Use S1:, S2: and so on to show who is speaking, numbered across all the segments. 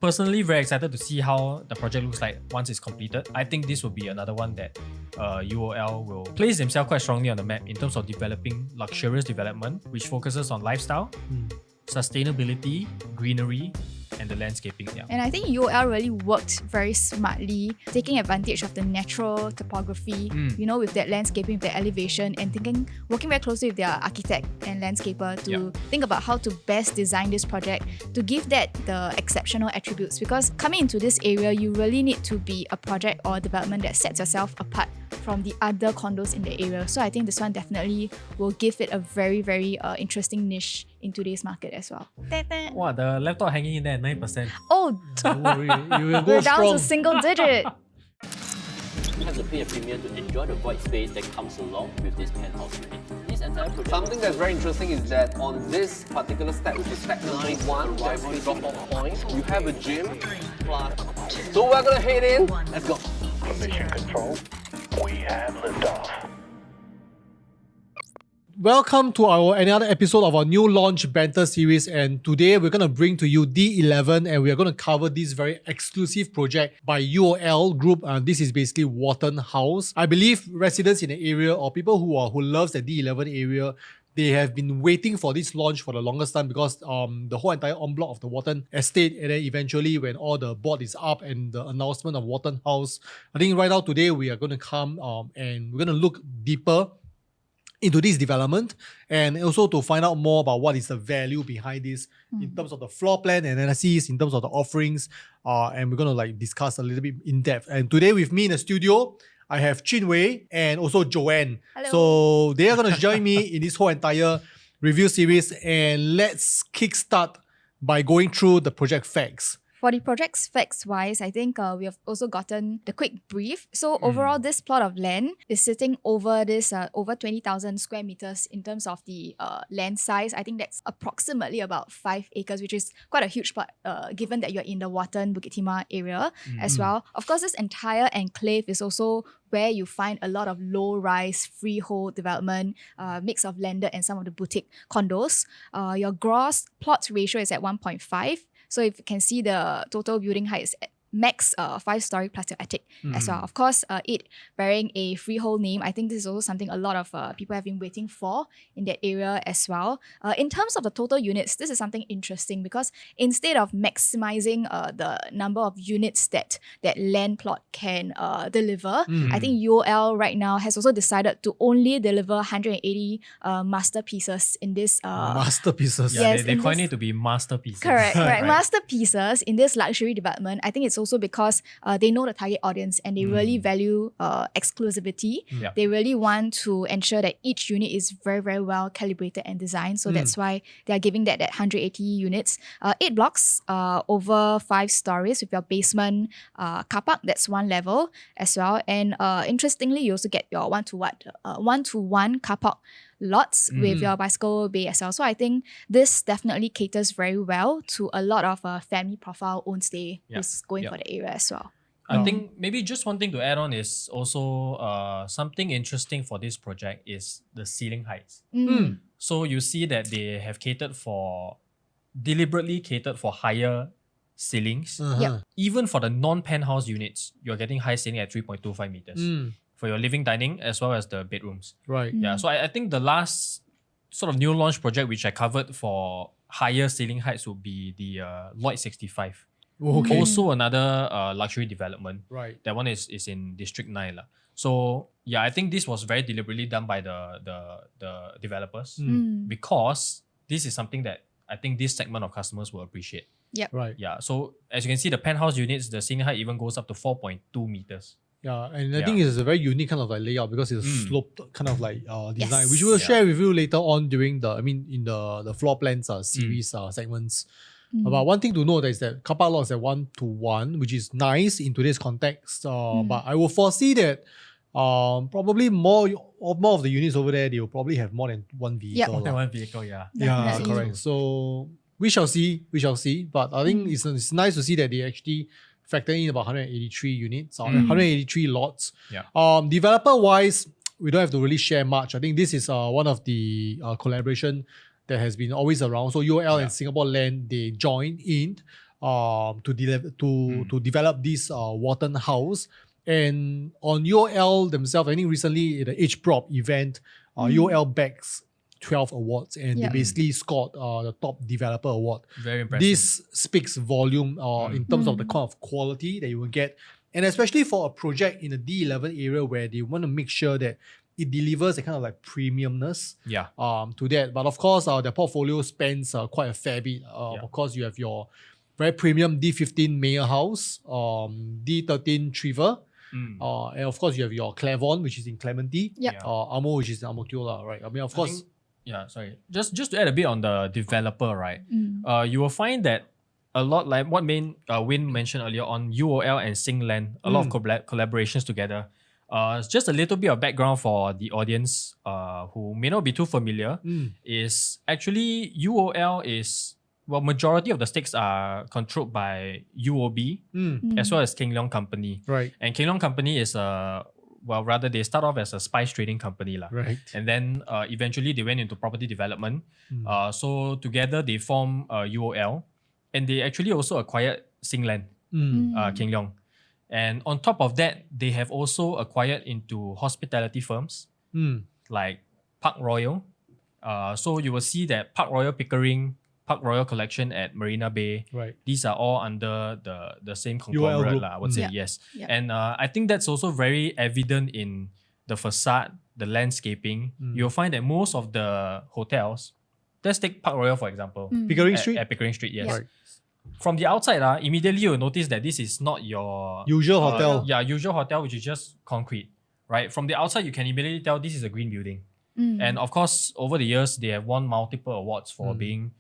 S1: Personally, very excited to see how the project looks like once it's completed. I think this will be another one that UOL will place themselves quite strongly on the map in terms of developing luxurious development, which focuses on lifestyle, sustainability, greenery, and the landscaping. Yeah.
S2: And I think UOL really worked very smartly, taking advantage of the natural topography, with that landscaping, with that elevation, and working very closely with their architect and landscaper to think about how to best design this project to give that the exceptional attributes. Because coming into this area, you really need to be a project or development that sets yourself apart from the other condos in the area. So I think this one definitely will give it a very, very interesting niche in today's market as well.
S1: Wow, the laptop hanging in there at 9%.
S2: Oh,
S3: Don't worry, you will go
S2: we're down
S3: strong.
S2: to single digit.
S4: You have to pay a premium to enjoy the void space that comes along with this penthouse unit. This entire project.
S5: Something that's very interesting is that on this particular step, which is step 91, right from the drop-off point, you have a gym plus. So we're gonna head in. Let's go.
S6: Mission control, we have liftoff.
S3: Welcome to another episode of our new launch banter series, and today we're going to bring to you D11 and we are going to cover this very exclusive project by UOL Group. This is basically Watten House. I believe residents in the area or people who loves the D11 area, they have been waiting for this launch for the longest time because the whole entire en bloc of the Watten estate, and then eventually when all the board is up and the announcement of Watten House, I think right now today we are going to come and we're going to look deeper into this development and also to find out more about what is the value behind this in terms of the floor plan and analysis, in terms of the offerings, and we're going to discuss a little bit in depth. And today with me in the studio, I have Jun Wei and also Joanne.
S2: Hello.
S3: So they are going to join me in this whole entire review series, and let's kickstart by going through the project facts.
S2: For the project's facts-wise, I think we have also gotten the quick brief. So overall, this plot of land is sitting over this over 20,000 square meters in terms of the land size. I think that's approximately about 5 acres, which is quite a huge plot given that you're in the Watten-Bukit Timah area as well. Of course, this entire enclave is also where you find a lot of low-rise freehold development, mix of landed and some of the boutique condos. Your gross plot ratio is at 1.5. So if you can see the total building height is max 5-story plus your attic as well. Of course, it bearing a freehold name. I think this is also something a lot of people have been waiting for in that area as well. In terms of the total units, this is something interesting because instead of maximizing the number of units that land plot can deliver, I think UOL right now has also decided to only deliver 180 masterpieces in this.
S3: Masterpieces.
S1: Yeah,
S2: Yes,
S1: they
S2: in
S1: coined
S2: this-
S1: it to be masterpieces.
S2: Correct.
S1: Right.
S2: Masterpieces in this luxury development. I think it's also because they know the target audience and they really value exclusivity.
S1: Yeah.
S2: They really want to ensure that each unit is very, very well calibrated and designed. So that's why they are giving that 180 units. 8 blocks over 5 stories with your basement car park. That's one level as well. And interestingly, you also get your one-to-one car park lots with your bicycle bay as well. So I think this definitely caters very well to a lot of family profile own stay who's going for the area as well.
S1: I think maybe just one thing to add on is also something interesting for this project is the ceiling heights. So you see that they have deliberately catered for higher ceilings.
S2: Yep.
S1: Even for the non-penthouse units, you're getting high ceiling at 3.25 meters for your living, dining, as well as the bedrooms.
S3: Right.
S1: Yeah, so I think the last sort of new launch project which I covered for higher ceiling heights would be the Lloyd 65.
S3: Okay.
S1: Also another luxury development.
S3: Right.
S1: That one is in District 9. So yeah, I think this was very deliberately done by the developers because this is something that I think this segment of customers will appreciate.
S3: Right.
S1: Yeah, so as you can see, the penthouse units, the ceiling height even goes up to 4.2 meters.
S3: Yeah, and I think it's a very unique kind of layout because it's a sloped kind of design,
S2: Yes.
S3: which we'll share with you later on during in the floor plans series segments. But one thing to note is that car park lot is at 1-to-1, which is nice in today's context. But I will foresee that probably more of the units over there, they will probably have more than one vehicle.
S2: Yep.
S3: lah.
S1: One vehicle, yeah.
S3: Yeah,
S2: Definitely.
S3: correct. So we shall see. But I think it's nice to see that they actually factor in about 183 units or 183 lots.
S1: Yeah.
S3: Developer-wise, we don't have to really share much. I think this is one of the collaboration that has been always around. So UOL and Singapore Land, they joined in to develop this Watten House. And on UOL themselves, I think recently at the Age Prop event, UOL backs 12 awards and they basically scored the top developer award.
S1: Very impressive.
S3: This speaks volume in terms of the kind of quality that you will get. And especially for a project in the D11 area where they want to make sure that it delivers a kind of like premiumness to that. But of course, their portfolio spans quite a fair bit. Of course, you have your very premium D15 Mayor House, D13 Trevor, and of course, you have your Clairvon, which is in Clementi, Amo, which is in Ang Mo Kio, right? I mean, of course.
S1: Just to add a bit on the developer, right? You will find that a lot like what Win mentioned earlier on UOL and Singland, a lot of collaborations together. Just a little bit of background for the audience who may not be too familiar is actually UOL is, well, majority of the stakes are controlled by UOB as well as Keng Leong Company.
S3: Right.
S1: And Keng Leong Company is they start off as a spice trading company.
S3: Right.
S1: And then eventually they went into property development. So together they form UOL. And they actually also acquired Singland, Keng Leong. And on top of that, they have also acquired into hospitality firms like Park Royal. So you will see that Park Royal Pickering, Park Royal Collection at Marina Bay.
S3: Right.
S1: These are all under the same conglomerate, I would say, yes.
S2: Yeah.
S1: And I think that's also very evident in the facade, the landscaping. You'll find that most of the hotels, let's take Park Royal for example.
S3: Pickering Street?
S1: At Pickering Street, yes.
S3: Right.
S1: From the outside, immediately you'll notice that this is not your
S3: Usual hotel.
S1: Usual hotel, which is just concrete, right? From the outside, you can immediately tell this is a green building. And of course, over the years, they have won multiple awards for being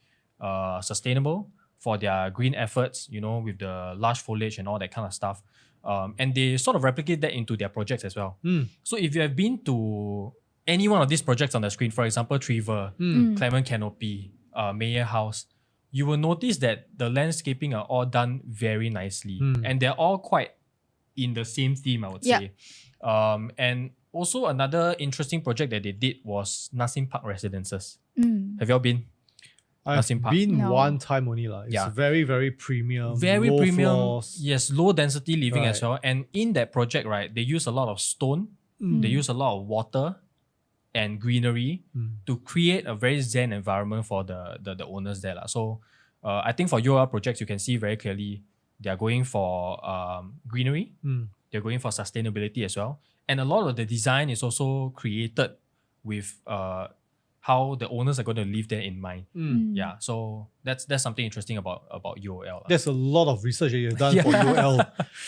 S1: sustainable, for their green efforts, with the large foliage and all that kind of stuff. And they sort of replicate that into their projects as well. So if you have been to any one of these projects on the screen, for example, Trevor, Clement Canopy, Mayor House, you will notice that the landscaping are all done very nicely. And they're all quite in the same theme, I would say. And also another interesting project that they did was Nassim Park Residences. Have you all been?
S3: I've
S1: Nassim Park?
S3: been
S2: No.
S3: one time only. It's very, very premium.
S1: Very
S3: low
S1: premium.
S3: floors.
S1: Yes, low density living as
S3: Right.
S1: well. And in that project, right, they use a lot of stone. They use a lot of water and greenery to create a very zen environment for the owners there. So I think for UR projects, you can see very clearly they are going for greenery. They're going for sustainability as well. And a lot of the design is also created with how the owners are going to live there in mind. Yeah, so that's something interesting about UOL.
S3: There's a lot of research that you've done for UL.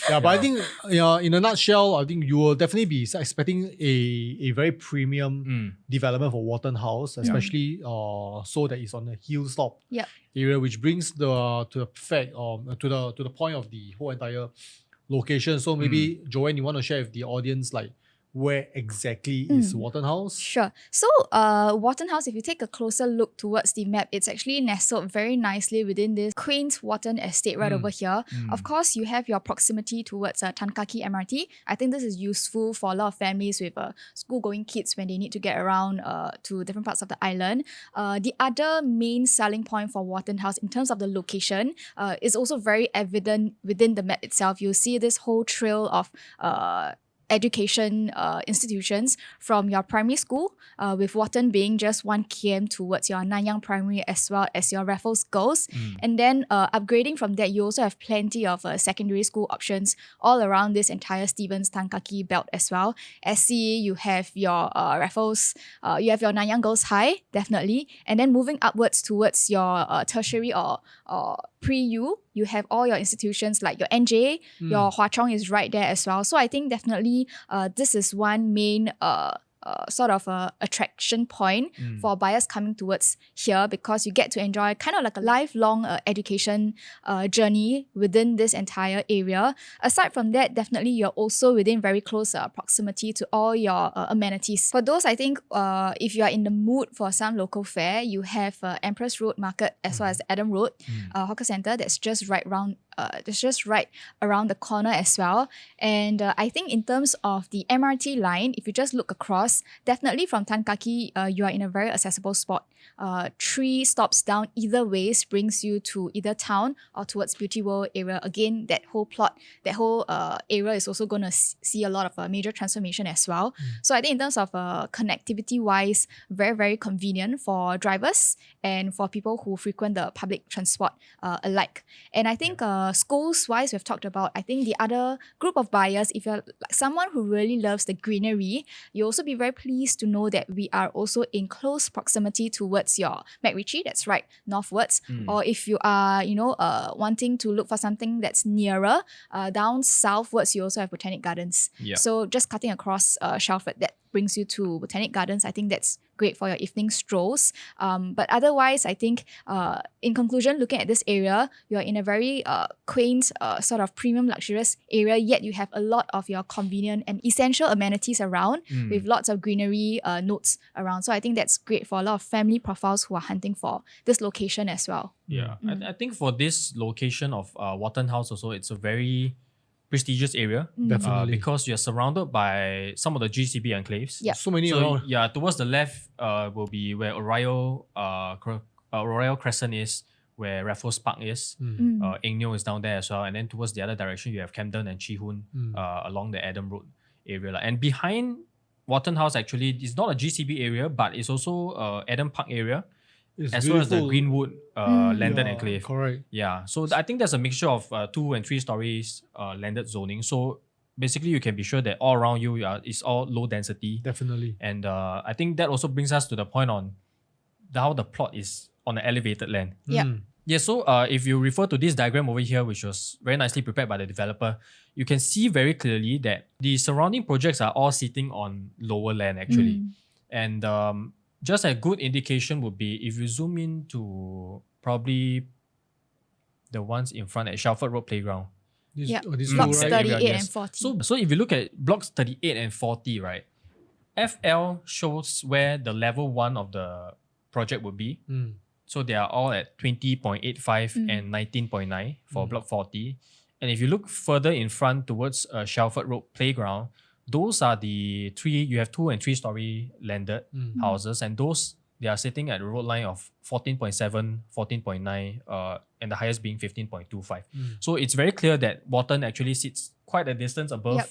S3: But I think in a nutshell, I think you will definitely be expecting a very premium development for Watten House, especially so that it's on the hilltop area, which brings to the point of the whole entire location. So maybe Joanne, you want to share with the audience where exactly is Watten House?
S2: Sure. So, Watten House, if you take a closer look towards the map, it's actually nestled very nicely within this quaint Watten estate right over here. Of course, you have your proximity towards Tan Kaki MRT. I think this is useful for a lot of families with school-going kids when they need to get around to different parts of the island. The other main selling point for Watten House in terms of the location is also very evident within the map itself. You'll see this whole trail of education institutions from your primary school, with Watten being just 1 km towards your Nanyang Primary as well as your Raffles Girls. And then upgrading from that, you also have plenty of secondary school options all around this entire Stevens Tan Kaki belt as well. SC, you have your Raffles, you have your Nanyang Girls High, definitely. And then moving upwards towards your tertiary or pre-U, you have all your institutions like your NJ, your Hwa Chong is right there as well. So I think definitely this is one main sort of attraction point for buyers coming towards here, because you get to enjoy kind of like a lifelong education journey within this entire area. Aside from that, definitely you're also within very close proximity to all your amenities. For those, I think if you are in the mood for some local fare, you have Empress Road Market as well as Adam Road Hawker Centre that's just right around the corner as well. And I think in terms of the MRT line, if you just look across, across. Definitely from Tan Kaki, you are in a very accessible spot. 3 stops down either ways brings you to either town or towards Beauty World area. Again, that whole plot, that whole area is also going to see a lot of major transformation as well. So I think in terms of connectivity wise, very, very convenient for drivers and for people who frequent the public transport alike. And I think schools wise, we've talked about, I think the other group of buyers, if you're like someone who really loves the greenery, you'll also be very pleased to know that we are also in close proximity towards your MacRitchie, that's right, northwards. Or if you are, wanting to look for something that's nearer, down southwards, you also have Botanic Gardens.
S1: Yeah.
S2: So just cutting across Shelford, that brings you to Botanic Gardens. I think that's great for your evening strolls. But otherwise, I think in conclusion, looking at this area, you're in a very quaint, sort of premium luxurious area, yet you have a lot of your convenient and essential amenities around with lots of greenery notes around. So I think that's great for a lot of family profiles who are hunting for this location as well.
S1: Yeah, I think for this location of Watten House also, it's a very prestigious area.
S3: Definitely.
S1: Because you're surrounded by some of the GCB enclaves.
S2: Yeah.
S3: So many
S1: So
S3: around.
S1: yeah, towards the left will be where Arroyo Crescent is, where Raffles Park is. Eng Neo is down there as well. And then towards the other direction, you have Camden and Chee Hoon along the Adam Road area. And behind Watten House, actually, it's not a GCB area, but it's also Adam Park area,
S3: It's
S1: as well as the
S3: beautiful.
S1: Greenwood landed
S3: Yeah,
S1: enclave.
S3: Correct.
S1: Yeah, so I think there's a mixture of 2 and 3 stories landed zoning. So basically, you can be sure that all around you is all low density.
S3: Definitely.
S1: And I think that also brings us to the point on how the plot is on an elevated land.
S2: Yeah.
S1: Yeah, so if you refer to this diagram over here, which was very nicely prepared by the developer, you can see very clearly that the surrounding projects are all sitting on lower land actually. And just a good indication would be if you zoom in to probably the ones in front at Shelford Road Playground.
S3: This,
S2: Yeah.
S3: this
S2: Blocks
S3: two, right?
S2: 38 and 40.
S1: So if you look at blocks 38 and 40, right, FL shows where the level 1 of the project would be. So they are all at 20.85 and 19.9 for block 40. And if you look further in front towards Shelford Road Playground, those are the 3, you have 2 and 3 story landed houses, and those, they are sitting at a road line of 14.7, 14.9, and the highest being 15.25. So it's very clear that Watten actually sits quite a distance above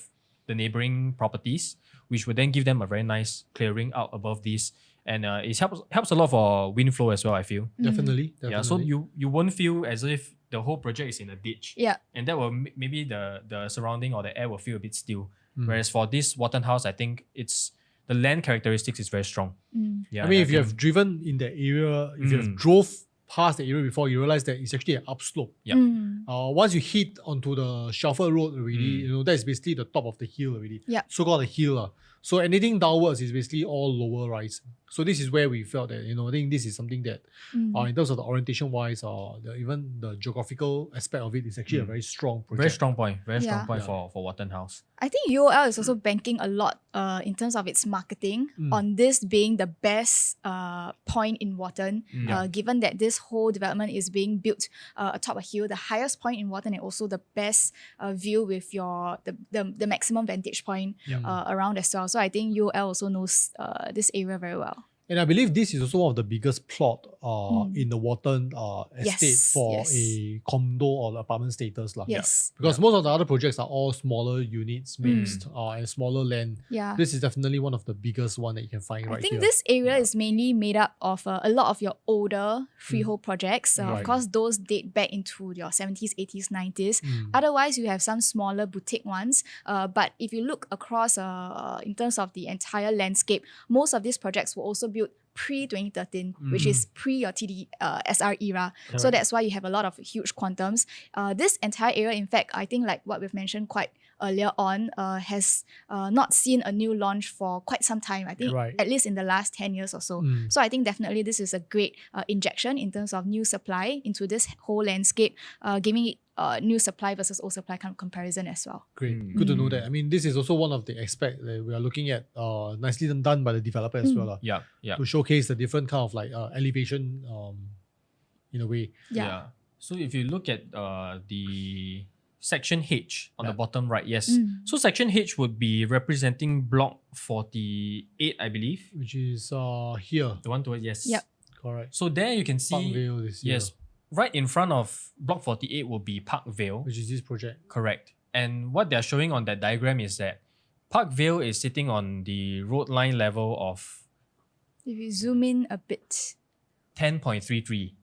S1: the neighboring properties, which would then give them a very nice clearing out above these. And it helps a lot for wind flow as well, I feel.
S3: Definitely.
S1: Yeah, so you won't feel as if the whole project is in a ditch.
S2: Yeah.
S1: And that will maybe the surrounding or the air will feel a bit still. Whereas for this Watten House, I think it's the land characteristics is very strong. Yeah,
S3: I mean,
S1: and
S3: if you have driven in the area, if you have drove past the area before, you realize that it's actually an upslope.
S1: Yeah.
S3: Once you hit onto the Shelford Road already, that is basically the top of the hill already.
S2: Yeah.
S3: So-called the hill. So anything downwards is basically all lower rise. So this is where we felt that, I think this is something that in terms of the orientation wise or even the geographical aspect of it is actually a very strong project.
S1: very strong point. Very strong
S2: Yeah.
S1: point for Watten House.
S2: I think UOL is also banking a lot in terms of its marketing on this being the best point in Watten, given that this whole development is being built atop a hill, the highest point in Watten, and also the best view with the maximum vantage point around as well. So I think UOL also knows this area very well.
S3: And I believe this is also one of the biggest plot in the Watten estate
S2: Yes,
S3: for
S2: yes.
S3: a condo or apartment status.
S2: Yes.
S3: Because most of the other projects are all smaller units mixed and smaller land.
S2: Yeah.
S3: This is definitely one of the biggest one that you can find
S2: I
S3: right
S2: think
S3: here.
S2: this area is mainly made up of a lot of your older freehold projects. Of
S3: Right.
S2: course, those date back into your 70s, 80s, 90s. Otherwise, you have some smaller boutique ones. But if you look across in terms of the entire landscape, most of these projects were also built pre-2013, which is pre your SR era. So that's why you have a lot of huge quantums. This entire area, in fact, I think like what we've mentioned quite earlier on, has not seen a new launch for quite some time. I think
S3: Right.
S2: at least in the last 10 years or so. So I think definitely this is a great injection in terms of new supply into this whole landscape, giving it new supply versus old supply kind of comparison as well.
S3: Great. Good to know that. I mean, this is also one of the aspects that we are looking at, nicely done by the developer as well.
S1: Yeah.
S3: To showcase the different kind of like elevation in a way.
S2: Yeah.
S1: So if you look at the section H on the bottom right. Yes.
S2: Mm.
S1: So section H would be representing block 48, I believe.
S3: Which is here.
S1: The one towards yes.
S2: Yep.
S3: Correct.
S1: So there you can see
S3: Parkvale is here.
S1: yes, right in front of block 48 will be Parkvale.
S3: Which is this project.
S1: Correct. And what they're showing on that diagram is that Parkvale is sitting on the road line level of
S2: If you zoom in a bit.
S1: 10.33.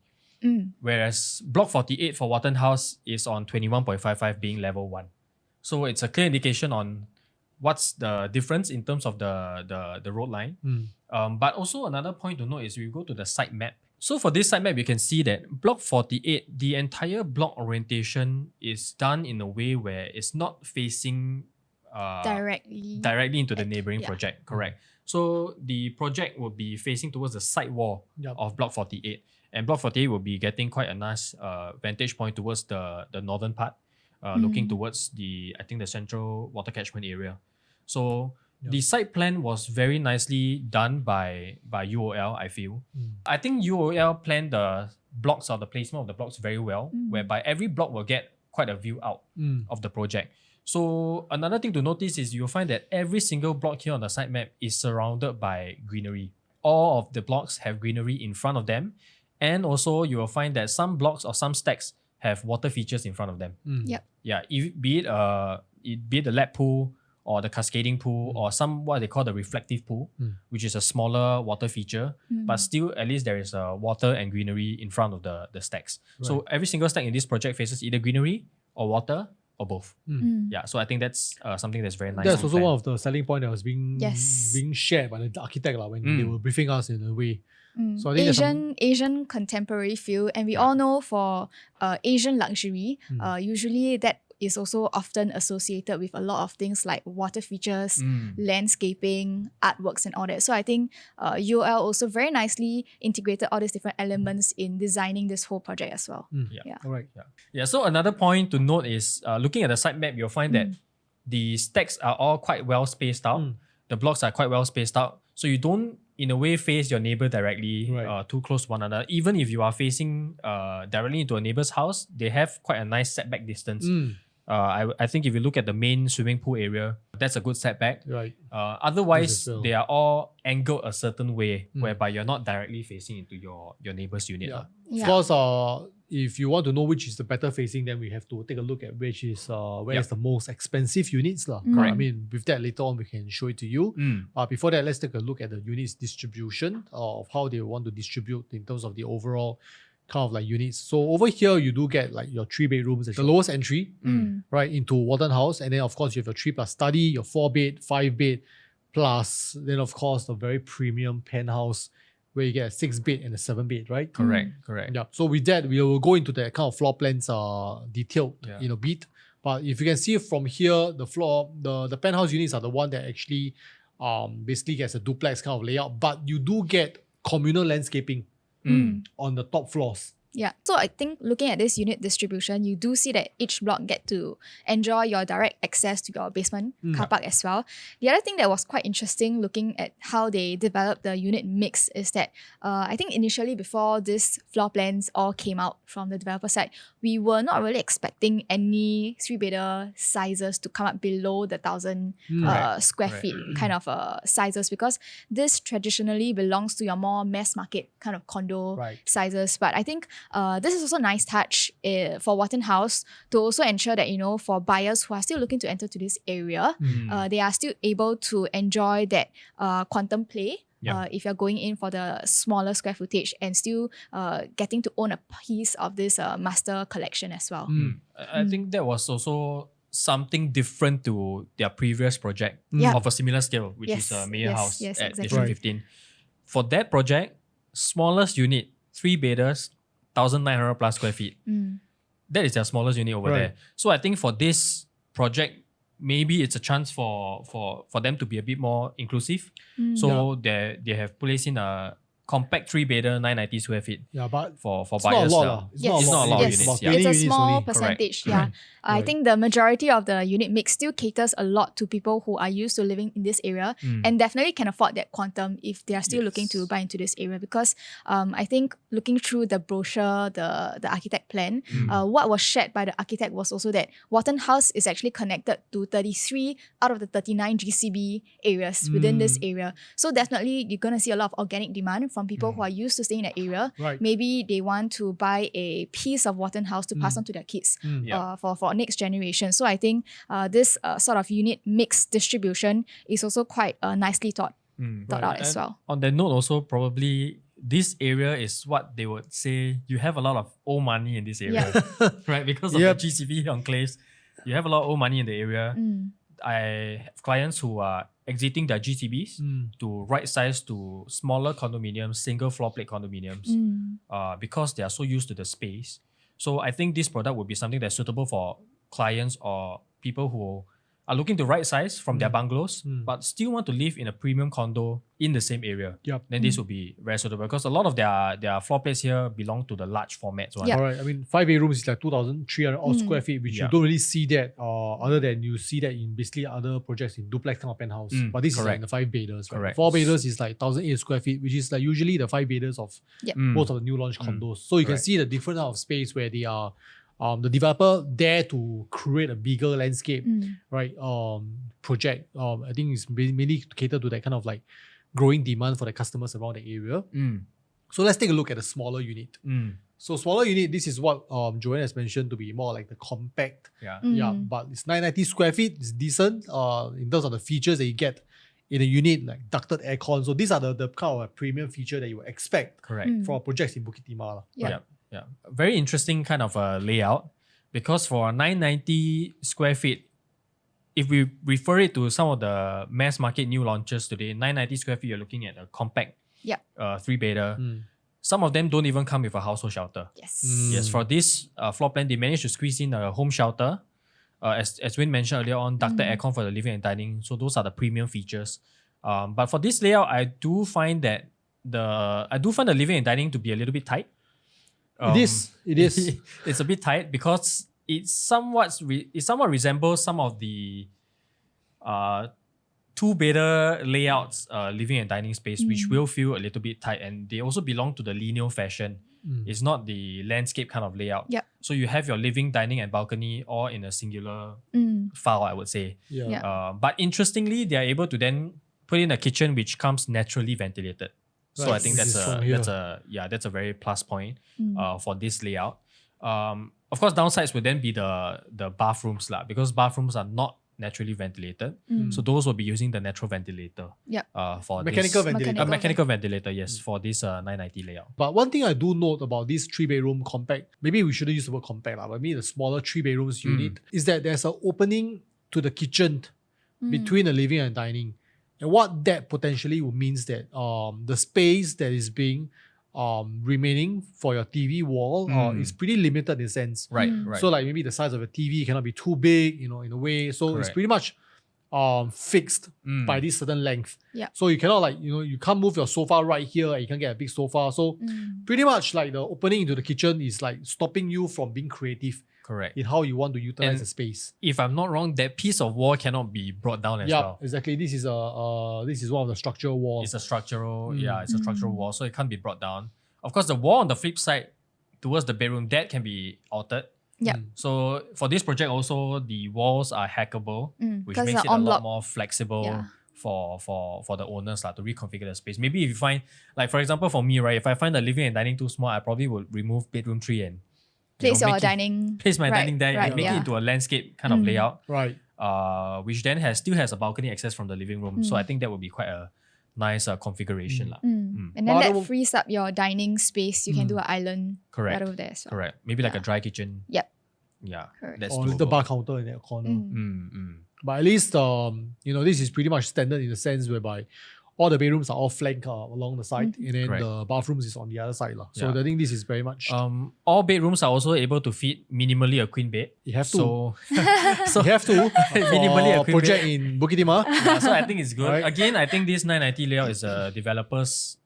S2: Mm.
S1: Whereas block 48 for Watten House is on 21.55 being level 1. So it's a clear indication on what's the difference in terms of the road line. But also another point to note is we go to the site map. So for this site map, you can see that block 48, the entire block orientation is done in a way where it's not facing directly into the neighboring project. Correct. So the project will be facing towards the side wall of block 48. And block 48 will be getting quite a nice vantage point towards the northern part, looking towards the central water catchment area. So the site plan was very nicely done by UOL, I feel. I think UOL planned the blocks or the placement of the blocks very well, whereby every block will get quite a view out of the project. So another thing to notice is you'll find that every single block here on the site map is surrounded by greenery. All of the blocks have greenery in front of them. And also you will find that some blocks or some stacks have water features in front of them.
S2: Yep.
S1: Yeah, be it the lap pool or the cascading pool or some what they call the reflective pool, which is a smaller water feature, but still at least there is water and greenery in front of the stacks. So every single stack in this project faces either greenery or water or both. Yeah, so I think that's something that's very nice.
S3: That's also one of the selling point that was being
S2: Yes.
S3: being shared by the architect when they were briefing us in a way. So I think there's
S2: Asian contemporary feel, and we all know for Asian luxury, usually that is also often associated with a lot of things like water features, landscaping, artworks, and all that. So I think UOL also very nicely integrated all these different elements in designing this whole project as well. Yeah.
S3: all right.
S1: Yeah, so another point to note is looking at the site map, you'll find that the stacks are all quite well spaced out. The blocks are quite well spaced out. So you don't, in a way, face your neighbor directly too close to one another. Even if you are facing directly into a neighbor's house, they have quite a nice setback distance. I think if you look at the main swimming pool area, that's a good setback.
S3: Right.
S1: Otherwise,
S3: Yes,
S1: they are all angled a certain way whereby you're not directly facing into your neighbor's unit.
S3: Yeah.
S2: Yeah.
S3: Of course, if you want to know which is the better facing, then we have to take a look at which is where is the most expensive units. I mean, with that later on we can show it to you. Before that, let's take a look at the units distribution of how they want to distribute in terms of the overall kind of like units. So over here, you do get like your 3 bedrooms, the lowest entry, right, into Watten House. And then of course you have your 3 plus study, your 4 bed, 5 bed, plus then of course the very premium penthouse where you get a 6 bed and a 7 bed, right?
S1: Correct.
S3: Yeah. So with that, we will go into the kind of floor plans detailed in a bit. But if you can see from here, the penthouse units are the one that actually basically gets a duplex kind of layout. But you do get communal landscaping on the top floors.
S2: Yeah. So I think looking at this unit distribution, you do see that each block get to enjoy your direct access to your basement car park as well. The other thing that was quite interesting looking at how they developed the unit mix is that I think initially before this floor plans all came out from the developer side, we were not really expecting any 3-bedder sizes to come up below the 1,000 square feet kind of sizes, because this traditionally belongs to your more mass market kind of condo sizes. But I think this is also a nice touch for Watten House to also ensure that, for buyers who are still looking to enter to this area, they are still able to enjoy that quantum play. If you're going in for the smaller square footage and still getting to own a piece of this master collection as well.
S1: I think that was also something different to their previous project of a similar scale, which is Mayor House at District 15. For that project, smallest unit, 3 bedders, 1,900 plus square feet. That is their smallest unit over there. So I think for this project, maybe it's a chance for them to be a bit more inclusive. So they have placed in a compact 3-bedder, 990 square feet
S3: Yeah, but
S1: for
S3: it's not a
S1: buyers.
S3: lot.
S1: lah.
S3: lah. It's
S2: Yes.
S1: It's not a lot of
S2: Yes.
S1: units.
S3: About
S1: Yeah.
S2: It's a
S3: 20 units
S2: small
S3: only.
S2: percentage.
S1: Correct.
S2: Yeah. I
S3: Right.
S2: think the majority of the unit mix still caters a lot to people who are used to living in this area and definitely can afford that quantum if they are still looking to buy into this area. Because I think looking through the brochure, the architect plan, what was shared by the architect was also that Watten House is actually connected to 33 out of the 39 GCB areas within this area. So definitely you're going to see a lot of organic demand from people who are used to staying in that area.
S3: Right.
S2: Maybe they want to buy a piece of Watten House to pass on to their kids
S1: Yeah.
S2: for next generation. So I think this sort of unit mix distribution is also quite nicely thought out as
S1: And
S2: well.
S1: on that note, also probably this area is what they would say you have a lot of old money in this area, right? Because of
S3: Yep.
S1: the GCB enclaves, you have a lot of old money in the area. I have clients who are exiting their GCBs to right size to smaller condominiums, single floor plate condominiums, because they are so used to the space. So I think this product would be something that's suitable for clients or people who are looking to right size from their bungalows, but still want to live in a premium condo in the same area.
S3: Yep.
S1: Then this would be very suitable because a lot of their floor plates here belong to the large formats one.
S2: Yeah.
S3: Alright, I mean 5 bedrooms is like 2,300 odd square feet, which you
S1: Yeah.
S3: don't really see that other than you see that in basically other projects in duplex kind of penthouse. But this is like
S1: correct.
S3: in the 5 bedders. Right?
S1: Correct.
S3: 4 bedders is like 1,008 square feet, which is like usually the 5 bedders of most of the new launch condos. So you can
S1: Correct.
S3: see the different out of space where they are the developer dare to create a bigger landscape, right? Project. I think it's mainly to cater to that kind of like growing demand for the customers around the area. So let's take a look at the smaller unit. So smaller unit, this is what Joanne has mentioned to be more like the compact.
S1: Yeah.
S3: Yeah, but it's 990 square feet. It's decent in terms of the features that you get in a unit, like ducted aircon. So these are the kind of premium feature that you would expect
S1: Correct.
S3: for projects in Bukit Timah. lah.
S2: Yeah.
S1: Yeah. Very interesting kind of layout because for 990 square feet, if we refer it to some of the mass market new launches today, 990 square feet, you're looking at a compact 3-bedder. Some of them don't even come with a household shelter.
S2: Yes.
S1: Yes, for this floor plan, they managed to squeeze in a home shelter. As Win mentioned earlier on, ducted aircon for the living and dining. So those are the premium features. But for this layout, I do find the living and dining to be a little bit tight.
S3: It is.
S1: It's a bit tight because it somewhat resembles some of the 2-bedder layouts, living and dining space, which will feel a little bit tight, and they also belong to the lineal fashion. It's not the landscape kind of layout.
S2: Yep.
S1: So you have your living, dining, and balcony all in a singular file, I would say.
S3: Yeah.
S1: But interestingly, they are able to then put in a kitchen which comes naturally ventilated. So I
S3: Right.
S1: think
S3: This is from here.
S1: that's a very plus point for this layout. Of course, downsides would then be the bathrooms lah, because bathrooms are not naturally ventilated. So those will be using the natural ventilator.
S2: Yep.
S1: For
S3: Mechanical
S1: this,
S3: ventilator.
S1: a mechanical ventilator, yes, for this 990 layout.
S3: But one thing I do note about this 3-bedroom compact, maybe we shouldn't use the word compact, but maybe the smaller 3 bedrooms unit, is that there's an opening to the kitchen between the living and dining. And what that potentially would means that the space that is being remaining for your TV wall is pretty limited in a sense.
S1: Right.
S3: So like maybe the size of a TV cannot be too big, in a way. So it's
S1: Correct.
S3: pretty much fixed by this certain length.
S2: Yeah.
S3: So you cannot you can't move your sofa right here and you can get a big sofa. So pretty much like the opening into the kitchen is like stopping you from being creative
S1: Correct.
S3: in how you want to utilize
S1: And
S3: the space.
S1: If I'm not wrong, that piece of wall cannot be brought down as
S3: Yeah,
S1: well.
S3: exactly. This is one of the structural walls.
S1: It's a structural, it's a structural wall, so it can't be brought down. Of course, the wall on the flip side towards the bedroom, that can be altered.
S2: Yep.
S1: So for this project also, the walls are hackable, which
S2: 'cause
S1: makes
S2: it's
S1: it a
S2: en
S1: lot
S2: bloc.
S1: more flexible
S2: Yeah.
S1: for the owners to reconfigure the space. Maybe if you find, like for example for me, right, if I find the living and dining too small, I probably would remove bedroom 3 and
S2: Place your
S1: make it-
S2: dining.
S1: place my dining there and make
S2: yeah.
S1: it into a landscape kind of layout.
S3: Right.
S1: Which then still has a balcony access from the living room. So I think that would be quite a nice configuration. lah.
S2: And then
S3: But
S2: that
S3: other-
S2: frees up your dining space. You can do an island
S1: Correct.
S2: right over there as well.
S1: Correct. Maybe like a dry kitchen.
S2: Yep.
S1: Yeah.
S2: Correct.
S1: That's
S3: Or a little
S1: doable.
S3: bar counter in that corner.
S1: Mm.
S3: But at least this is pretty much standard in the sense whereby all the bedrooms are all flanked along the side, and then
S1: Correct.
S3: the bathrooms is on the other side. lah. So
S1: Yeah.
S3: I think this is very much
S1: All bedrooms are also able to fit minimally a queen bed.
S3: you have to.
S1: So,
S3: you have to
S1: Minimally
S3: for
S1: a queen
S3: project
S1: bed.
S3: in Bukit Timah.
S1: yeah, so I think it's good.
S3: Right.
S1: Again, I think this 990 layout is a developer's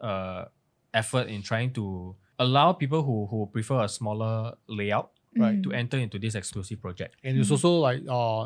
S1: effort in trying to allow people who prefer a smaller layout
S3: Right.
S1: to enter into this exclusive project.
S3: And it's also like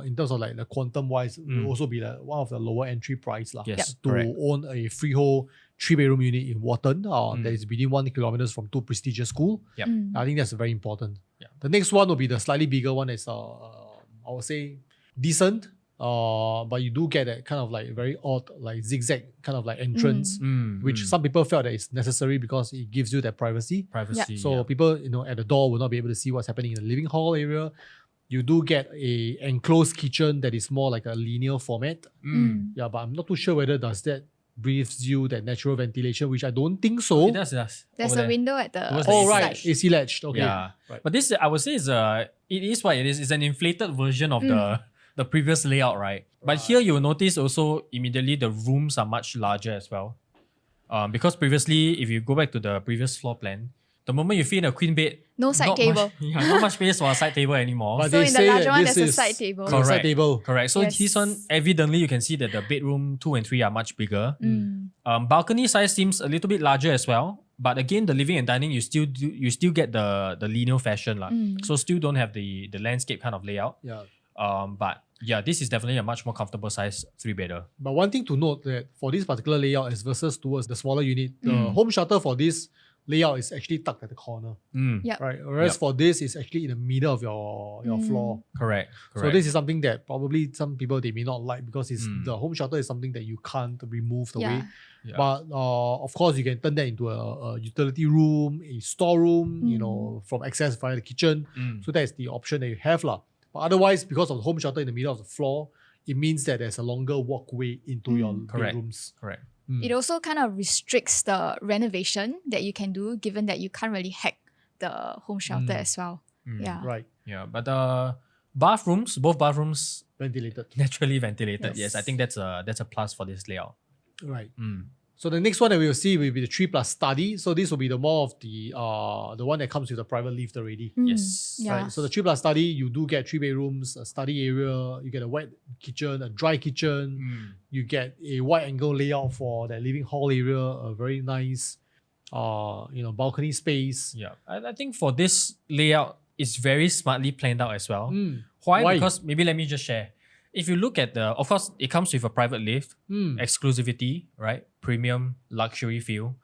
S3: in terms of like the quantum wise,
S1: Mm.
S3: will also be like one of the lower entry price lah.
S1: Yes,
S3: To
S1: correct.
S3: own a freehold 3-bedroom unit in Watten that is within 1 kilometers from 2 prestigious school.
S1: Yep.
S3: I think that's very important.
S1: Yeah.
S3: The next one will be the slightly bigger one. Is I would say decent. But you do get that kind of like very odd like zigzag kind of like entrance, which some people felt that is necessary because it gives you that privacy.
S1: privacy.
S3: So people, at the door will not be able to see what's happening in the living hall area. You do get a enclosed kitchen that is more like a linear format. Yeah, but I'm not too sure whether does that breathes you that natural ventilation, which I don't think so.
S1: It does.
S2: There's
S1: Over
S2: a
S1: there.
S2: window at the
S1: Towards the
S3: Oh
S1: AC
S3: right,
S1: ledge.
S3: AC ledged. Okay.
S1: Yeah.
S3: Right.
S1: But this, I would say, it is what it is. It's an inflated version of the previous layout, right? But here you'll notice also immediately the rooms are much larger as well. Because previously, if you go back to the previous floor plan, the moment you fit in a queen bed,
S2: No side
S1: not
S2: table.
S1: not much space for a side table anymore.
S3: But
S2: So
S3: they
S2: in the
S3: say
S2: larger
S3: that
S2: one,
S3: this
S2: there's a
S3: is
S2: side table.
S3: Correct. Side table.
S1: Correct. So
S2: Yes.
S1: this one, evidently, you can see that the bedroom 2 and 3 are much bigger. Balcony size seems a little bit larger as well. But again, the living and dining, you still get the linear fashion lah. So still don't have the landscape kind of layout.
S3: Yeah.
S1: But yeah, this is definitely a much more comfortable size 3-bedder.
S3: But one thing to note that for this particular layout as versus towards the smaller unit, the home shutter for this layout is actually tucked at the corner.
S2: Yep.
S3: Right. Whereas
S1: Yep.
S3: for this, it's actually in the middle of your floor.
S1: Correct.
S3: So this is something that probably some people they may not like because it's the home shutter is something that you can't remove away.
S2: Yeah.
S1: Yeah.
S3: But of course, you can turn that into a utility room, a storeroom, from access via the kitchen. So that's the option that you have lah. But otherwise, because of the home shutter in the middle of the floor, it means that there's a longer walkway into your
S1: Correct.
S3: bedrooms.
S1: Correct.
S2: It also kind of restricts the renovation that you can do, given that you can't really hack the home shelter as well. Yeah.
S3: Right.
S1: Yeah. But both bathrooms
S3: Ventilated.
S1: naturally ventilated. Yes,
S2: Yes.
S1: I think that's a plus for this layout.
S3: Right. So the next one that we will see will be the 3+ study. So this will be the more of the one that comes with a private lift already.
S1: Yes.
S2: Yeah.
S3: Right. So the 3+ study, you do get 3 bedrooms, a study area, you get a wet kitchen, a dry kitchen, you get a wide angle layout for that living hall area, a very nice balcony space.
S1: Yeah. I think for this layout, it's very smartly planned out as well.
S3: Why?
S1: Why? Because maybe let me just share. If you look at of course, it comes with a private lift, exclusivity, right? Premium, luxury feel.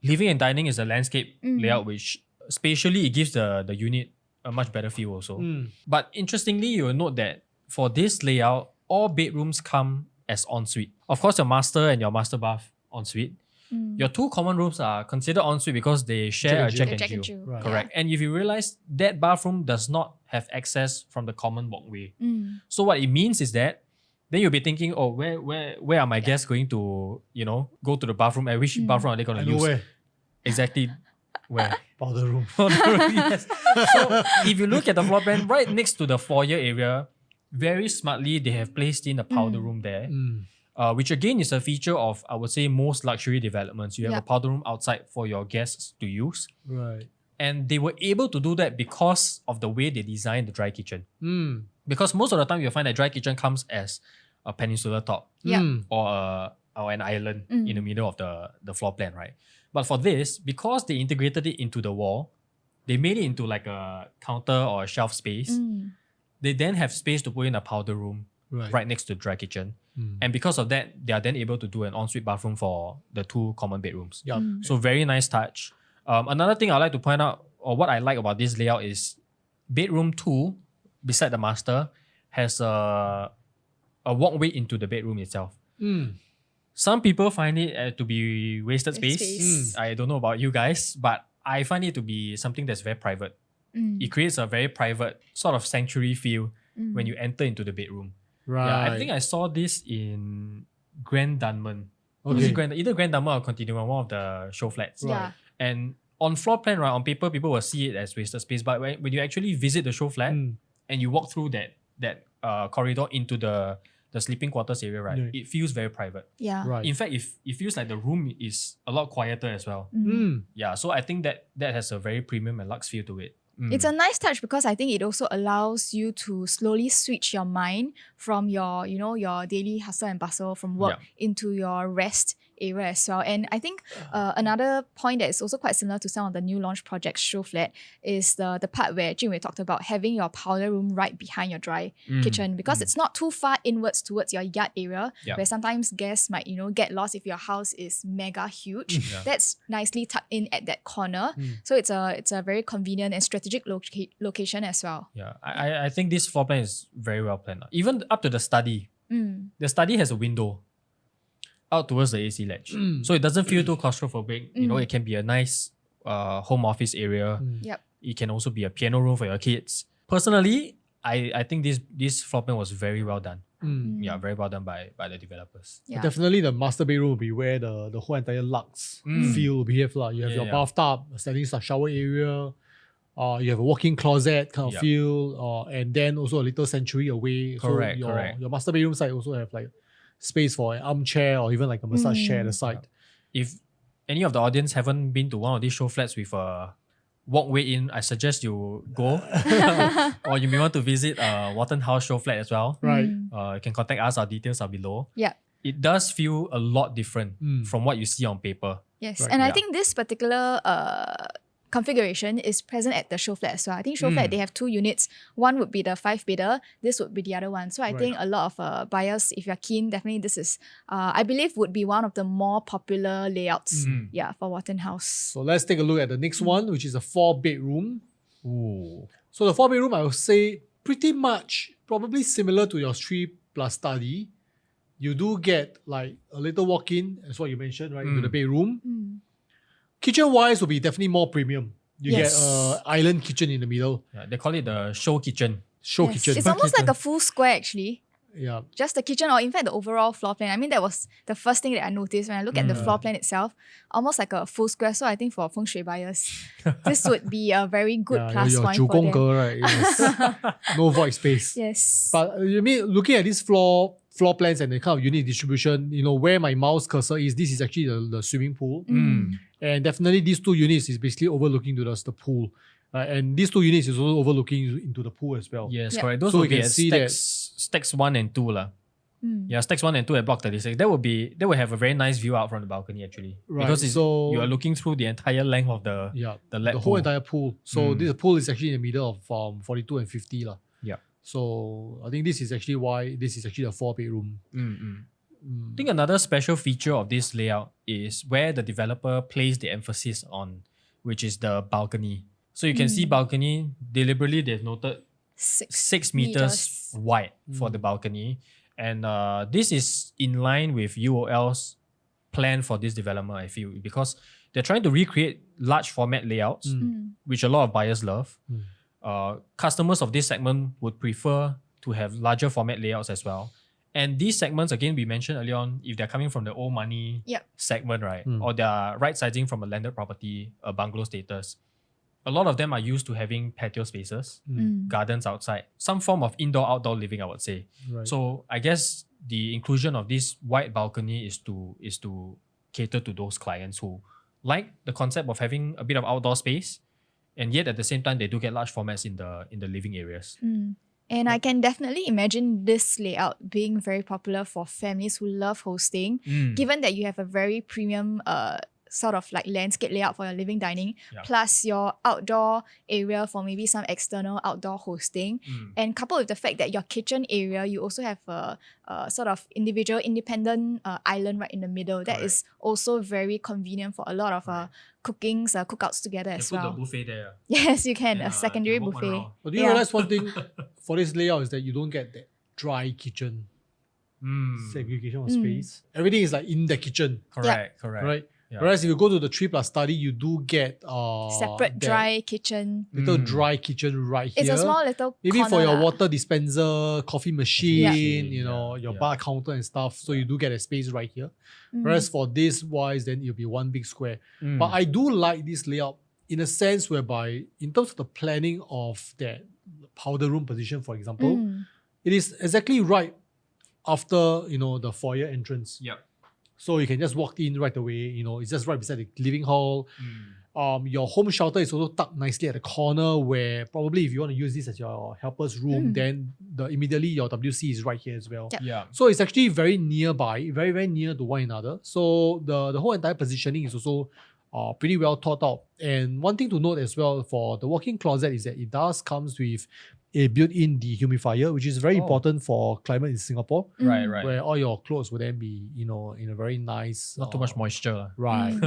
S1: Living and dining is a landscape layout, which spatially it gives the unit a much better feel also. But interestingly, you will note that for this layout, all bedrooms come as ensuite. Of course, your master and your master bath ensuite. Your 2 common rooms are considered ensuite because they share a
S3: Jack
S1: Jack
S3: and
S1: and
S2: Jack and
S1: Jill.
S2: Jill.
S3: Right.
S1: Correct. And if you realize that bathroom does not have access from the common walkway. So what it means is that then you'll be thinking, oh, where are my guests going to, go to the bathroom? At which bathroom are they going
S3: I
S1: to
S3: know
S1: use?
S3: where.
S1: Exactly where?
S3: Powder room.
S1: Yes. So if you look at the floor plan, right next to the foyer area, very smartly they have placed in a powder room there. Which again is a feature of, I would say, most luxury developments. You have a
S2: Yep.
S1: powder room outside for your guests to use.
S3: Right.
S1: And they were able to do that because of the way they designed the dry kitchen. Because most of the time you'll find that dry kitchen comes as a peninsular top
S2: Yeah.
S1: or an island in the middle of the floor plan, right? But for this, because they integrated it into the wall, they made it into like a counter or a shelf space. They then have space to put in a powder room right next to the dry kitchen. And because of that, they are then able to do an ensuite bathroom for the 2 common bedrooms.
S3: Yeah.
S1: So very nice touch. Another thing I'd like to point out, or what I like about this layout is bedroom 2, beside the master, has a walkway into the bedroom itself. Some people find it to be wasted space. I don't know about you guys, but I find it to be something that's very private. It creates a very private sort of sanctuary feel when you enter into the bedroom.
S3: Right.
S1: Yeah, I think I saw this in Grand Dunman.
S3: Okay.
S1: Either Grand Dunman or Continuum, one of the show flats.
S2: Yeah.
S1: And on floor plan, right, on paper, people will see it as wasted space. But when you actually visit the show flat and you walk through that corridor into the sleeping quarters area, right,
S3: Yeah.
S1: it feels very private.
S2: Yeah.
S3: Right.
S1: In fact, it feels like the room is a lot quieter as well. Yeah, so I think that has a very premium and luxe feel to it.
S2: It's a nice touch because I think it also allows you to slowly switch your mind from your, your daily hustle and bustle from work into your rest area as well. And I think another point that is also quite similar to some of the new launch projects show flat is the part where Jun Wei talked about having your powder room right behind your dry kitchen, because it's not too far inwards towards your yard area, where sometimes guests might, get lost if your house is mega huge. That's nicely tucked in at that corner. So it's a very convenient and strategic location as well.
S1: Yeah, I think this floor plan is very well planned. Even up to the study. The study has a window out towards the AC ledge. So it doesn't feel too claustrophobic. It can be a nice home office area.
S2: Yep.
S1: It can also be a piano room for your kids. Personally, I think this floor plan was very well done. Yeah, very well done by the developers.
S2: Yeah.
S3: Definitely the master bedroom will be where the whole entire luxe feel will behave. You have your bathtub, a standing shower area, you have a walk-in closet kind of feel, and then also a little sanctuary away.
S1: Correct.
S3: Your master bedroom side also have like space for an armchair or even like a massage chair at the side.
S1: If any of the audience haven't been to one of these show flats with a walkway in, I suggest you go. Or you may want to visit Watten House show flat as well.
S3: Right.
S1: You can contact us, our details are below.
S2: Yeah.
S1: It does feel a lot different from what you see on paper.
S2: Yes.
S3: Right.
S2: And I think this particular configuration is present at the show flat as well. I think show flat, they have 2 units. One would be the 5-bedder. This would be the other one. So I think a lot of buyers, if you're keen, definitely this is, I believe, would be one of the more popular layouts for Watten House.
S3: So let's take a look at the next one, which is a 4-bedroom.
S1: Ooh.
S3: So the 4-bedroom, I would say pretty much probably similar to your 3+ study. You do get like a little walk-in, as what you mentioned, right, into the bedroom. Kitchen-wise will be definitely more premium. You get an island kitchen in the middle.
S1: Yeah, they call it the show kitchen.
S3: Kitchen.
S2: It's almost like a full square actually.
S3: Yeah.
S2: Just the kitchen, or in fact the overall floor plan. I mean, that was the first thing that I noticed when I look at the floor plan itself. Almost like a full square. So I think for feng shui buyers, this would be a very good plus
S3: your
S2: point for them.
S3: 9宫格, right? Yes. No void space.
S2: Yes.
S3: But you mean looking at these floor plans and the kind of unit distribution, where my mouse cursor is, this is actually the swimming pool. And definitely these 2 units is basically overlooking to the pool. And these 2 units is also overlooking into the pool as well.
S1: Yes,
S2: Yep.
S1: correct. Those
S3: So
S1: will
S3: we
S1: be
S3: can
S1: at
S3: see
S1: stacks 1 and 2 lah. Yeah, stacks 1 and 2 at block 36. That will have a very nice view out from the balcony actually.
S3: Right,
S1: Because
S3: so-
S1: you are looking through the entire length of the LED
S3: the whole
S1: pool.
S3: entire pool. So this pool is actually in the middle of 42 and 50 lah.
S1: Yeah.
S3: So I think this is actually why this is actually a 4-bedroom.
S1: I think another special feature of this layout is where the developer placed the emphasis on, which is the balcony. So you can see balcony, deliberately they've noted 6 meters wide for the balcony. And this is in line with UOL's plan for this development, I feel, because they're trying to recreate large format layouts, which a lot of buyers love. Customers of this segment would prefer to have larger format layouts as well. And these segments, again, we mentioned earlier on, if they're coming from the old money segment, right, or they're right sizing from a landed property, a bungalow status, a lot of them are used to having patio spaces, gardens outside, some form of indoor-outdoor living, I would say.
S3: Right.
S1: So I guess the inclusion of this wide balcony is to cater to those clients who like the concept of having a bit of outdoor space, and yet at the same time they do get large formats in the living areas.
S2: And I can definitely imagine this layout being very popular for families who love hosting, given that you have a very premium sort of like landscape layout for your living dining, plus your outdoor area for maybe some external outdoor hosting, and coupled with the fact that your kitchen area, you also have a sort of individual independent island right in the middle. That is also very convenient for a lot of cookouts together as well.
S1: Put the buffet there.
S2: Yes, you can, a secondary buffet.
S3: But do you realize one thing for this layout is that you don't get that dry kitchen segregation of space. Everything is like in the kitchen,
S1: Correct.
S3: right?
S1: Yeah.
S3: Whereas if you go to the 3+ study, you do get
S2: Separate
S3: that
S2: dry kitchen.
S3: little dry kitchen right here.
S2: It's a small little
S3: Maybe
S2: corner
S3: for your
S2: lah.
S3: water dispenser, coffee machine,
S1: Yeah.
S3: your bar counter and stuff. So you do get a space right here. Whereas for this wise, then it'll be one big square. But I do like this layout in a sense whereby, in terms of the planning of that powder room position, for example, it is exactly right after the foyer entrance.
S1: Yep.
S3: So you can just walk in right away. It's just right beside the living hall. Your home shelter is also tucked nicely at the corner where probably if you want to use this as your helper's room, then immediately your WC is right here as well.
S2: Yep.
S1: Yeah.
S3: So it's actually very nearby, very, very near to one another. So the whole entire positioning is also pretty well thought out. And one thing to note as well for the walk-in closet is that it does comes with a built-in dehumidifier, which is very important for climate in Singapore,
S1: Right, right.
S3: where all your clothes will then be, in a very nice...
S1: Not too much moisture. lah.
S3: Right.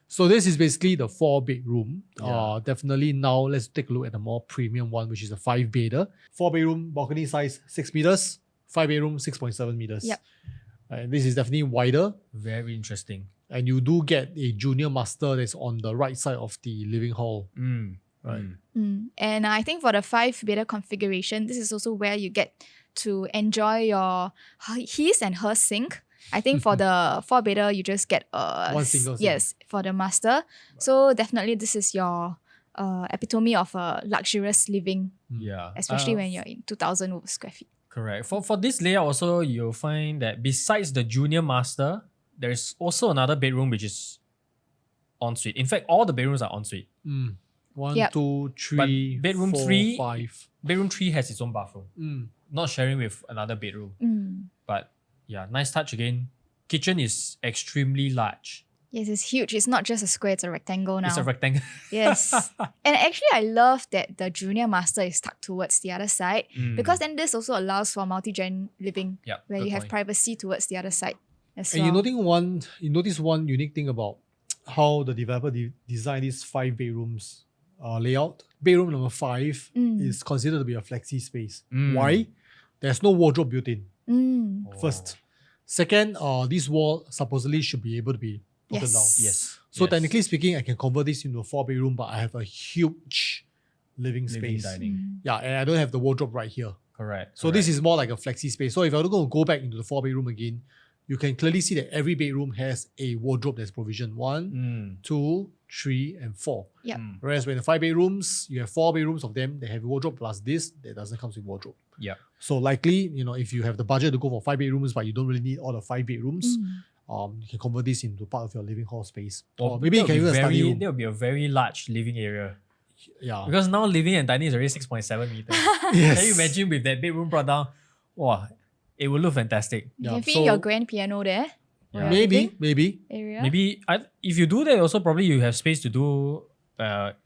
S3: So this is basically the 4-bedroom.
S1: Yeah.
S3: Definitely now let's take a look at the more premium one, which is a 5-bedder. 4-bedroom, balcony size 6 meters, 5-bedroom 6.7 meters.
S2: Yep.
S3: And this is definitely wider.
S1: Very interesting.
S3: And you do get a junior master that's on the right side of the living hall. Right.
S2: And I think for the 5-bedder configuration, this is also where you get to enjoy his and her sink. I think for the 4-bedder, you just get
S3: One single sink.
S2: yes, for the master. So definitely this is your epitome of a luxurious living,
S1: Yeah.
S2: especially when you're in 2,000 square feet.
S1: Correct. For this layout also, you'll find that besides the junior master, there's also another bedroom which is ensuite. In fact, all the bedrooms are ensuite.
S3: 1,
S2: Yep.
S3: 2, 3,
S1: But bedroom
S3: 4,
S1: 3
S3: 5.
S1: Bedroom 3 has its own bathroom. Not sharing with another bedroom. But yeah, nice touch again. Kitchen is extremely large.
S2: Yes, it's huge. It's not just a square, it's a rectangle now.
S1: It's a rectangle.
S2: Yes. And actually, I love that the junior master is tucked towards the other side because then this also allows for multi-gen living
S1: Yep,
S2: where
S1: good
S2: you have
S1: point.
S2: privacy towards the other side as
S3: And
S2: well.
S3: you notice one unique thing about how the developer designed these 5 bedrooms layout. Bedroom number 5 is considered to be a flexi space. Why? There's no wardrobe built in. First. Second, this wall supposedly should be able to be broken down.
S1: Yes.
S3: So
S1: yes.
S3: technically speaking, I can convert this into a 4-bedroom, but I have a huge living
S1: Living,
S3: space.
S1: dining.
S3: Yeah, and I don't have the wardrobe right here.
S1: Correct.
S3: So this is more like a flexi space. So if I'm going to go back into the 4-bedroom again, you can clearly see that every bedroom has a wardrobe that's provisioned. 1, 2, 3, and 4.
S2: Yep.
S3: Whereas when the 5 bedrooms, you have 4 bedrooms of them that have a wardrobe plus this that doesn't come with wardrobe.
S1: Yeah.
S3: So likely, if you have the budget to go for 5 bedrooms, but you don't really need all the 5 bedrooms, you can convert this into part of your living hall space. Or maybe you can use a study room.
S1: There will be a very large living area.
S3: Yeah.
S1: Because now living and dining is already 6.7 meters.
S3: Yes.
S1: Can you imagine with that bedroom brought down? Wow, it will look fantastic.
S2: You
S3: Yeah,
S2: can fit
S3: so-
S2: your grand piano there.
S1: Yeah.
S3: Maybe.
S2: Area.
S1: Maybe if you do that, also probably you have space to do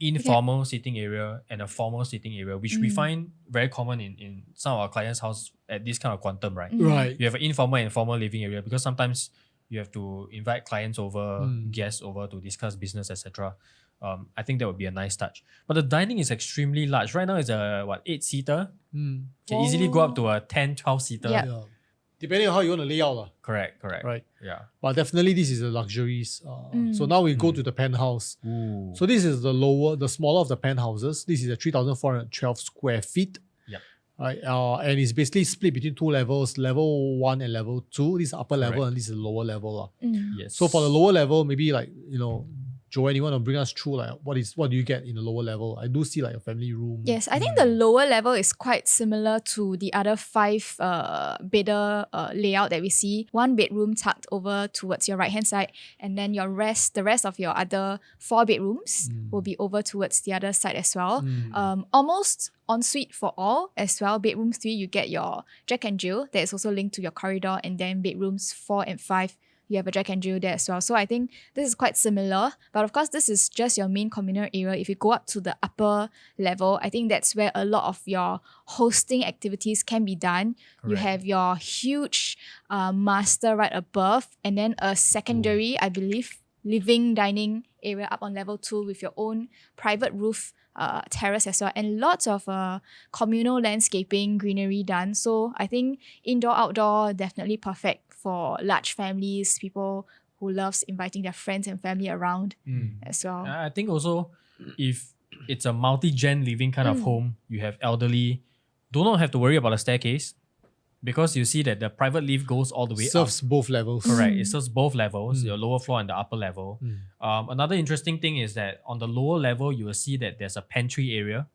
S1: informal seating area and a formal seating area, which we find very common in some of our clients' house at this kind of quantum, right?
S3: Right.
S1: You have an informal and formal living area because sometimes you have to invite clients over, guests over to discuss business, etc. I think that would be a nice touch. But the dining is extremely large. Right now it's a 8-seater. Can easily go up to a 10, 12-seater.
S2: Yeah.
S3: Yeah. Depending on how you want to lay out.
S1: Correct.
S3: Right.
S1: Yeah.
S3: But definitely this is the luxuries. So now we go to the penthouse.
S1: Ooh.
S3: So this is the smaller of the penthouses. This is a 3,412 square feet.
S1: Yep.
S3: Right. And it's basically split between 2 levels, level 1 and level 2. This is upper level
S1: Correct.
S3: and this is lower level.
S1: Yes.
S3: So for the lower level, maybe Joanne, you want to bring us through what do you get in the lower level? I do see a family room.
S2: Yes, I think the lower level is quite similar to the other 5-bedder layout that we see. 1 bedroom tucked over towards your right hand side, and then the rest of your other 4 bedrooms will be over towards the other side as well. Almost ensuite for all as well. Bedroom 3, you get your Jack and Jill that is also linked to your corridor, and then bedrooms 4 and 5. You have a Jack and Jill there as well. So I think this is quite similar. But of course, this is just your main communal area. If you go up to the upper level, I think that's where a lot of your hosting activities can be done. You
S1: Correct.
S2: have your huge master right above, and then a secondary, I believe, living dining area up on level 2 with your own private roof terrace as well, and lots of communal landscaping, greenery done. So I think indoor, outdoor, definitely perfect for large families, people who loves inviting their friends and family around as well.
S1: I think also if it's a multi-gen living kind of home, you have elderly, do not have to worry about a staircase because you see that the private lift goes all the way up.
S3: Serves both levels.
S1: Correct. It serves both levels, your lower floor and the upper level. Another interesting thing is that on the lower level, you will see that there's a pantry area.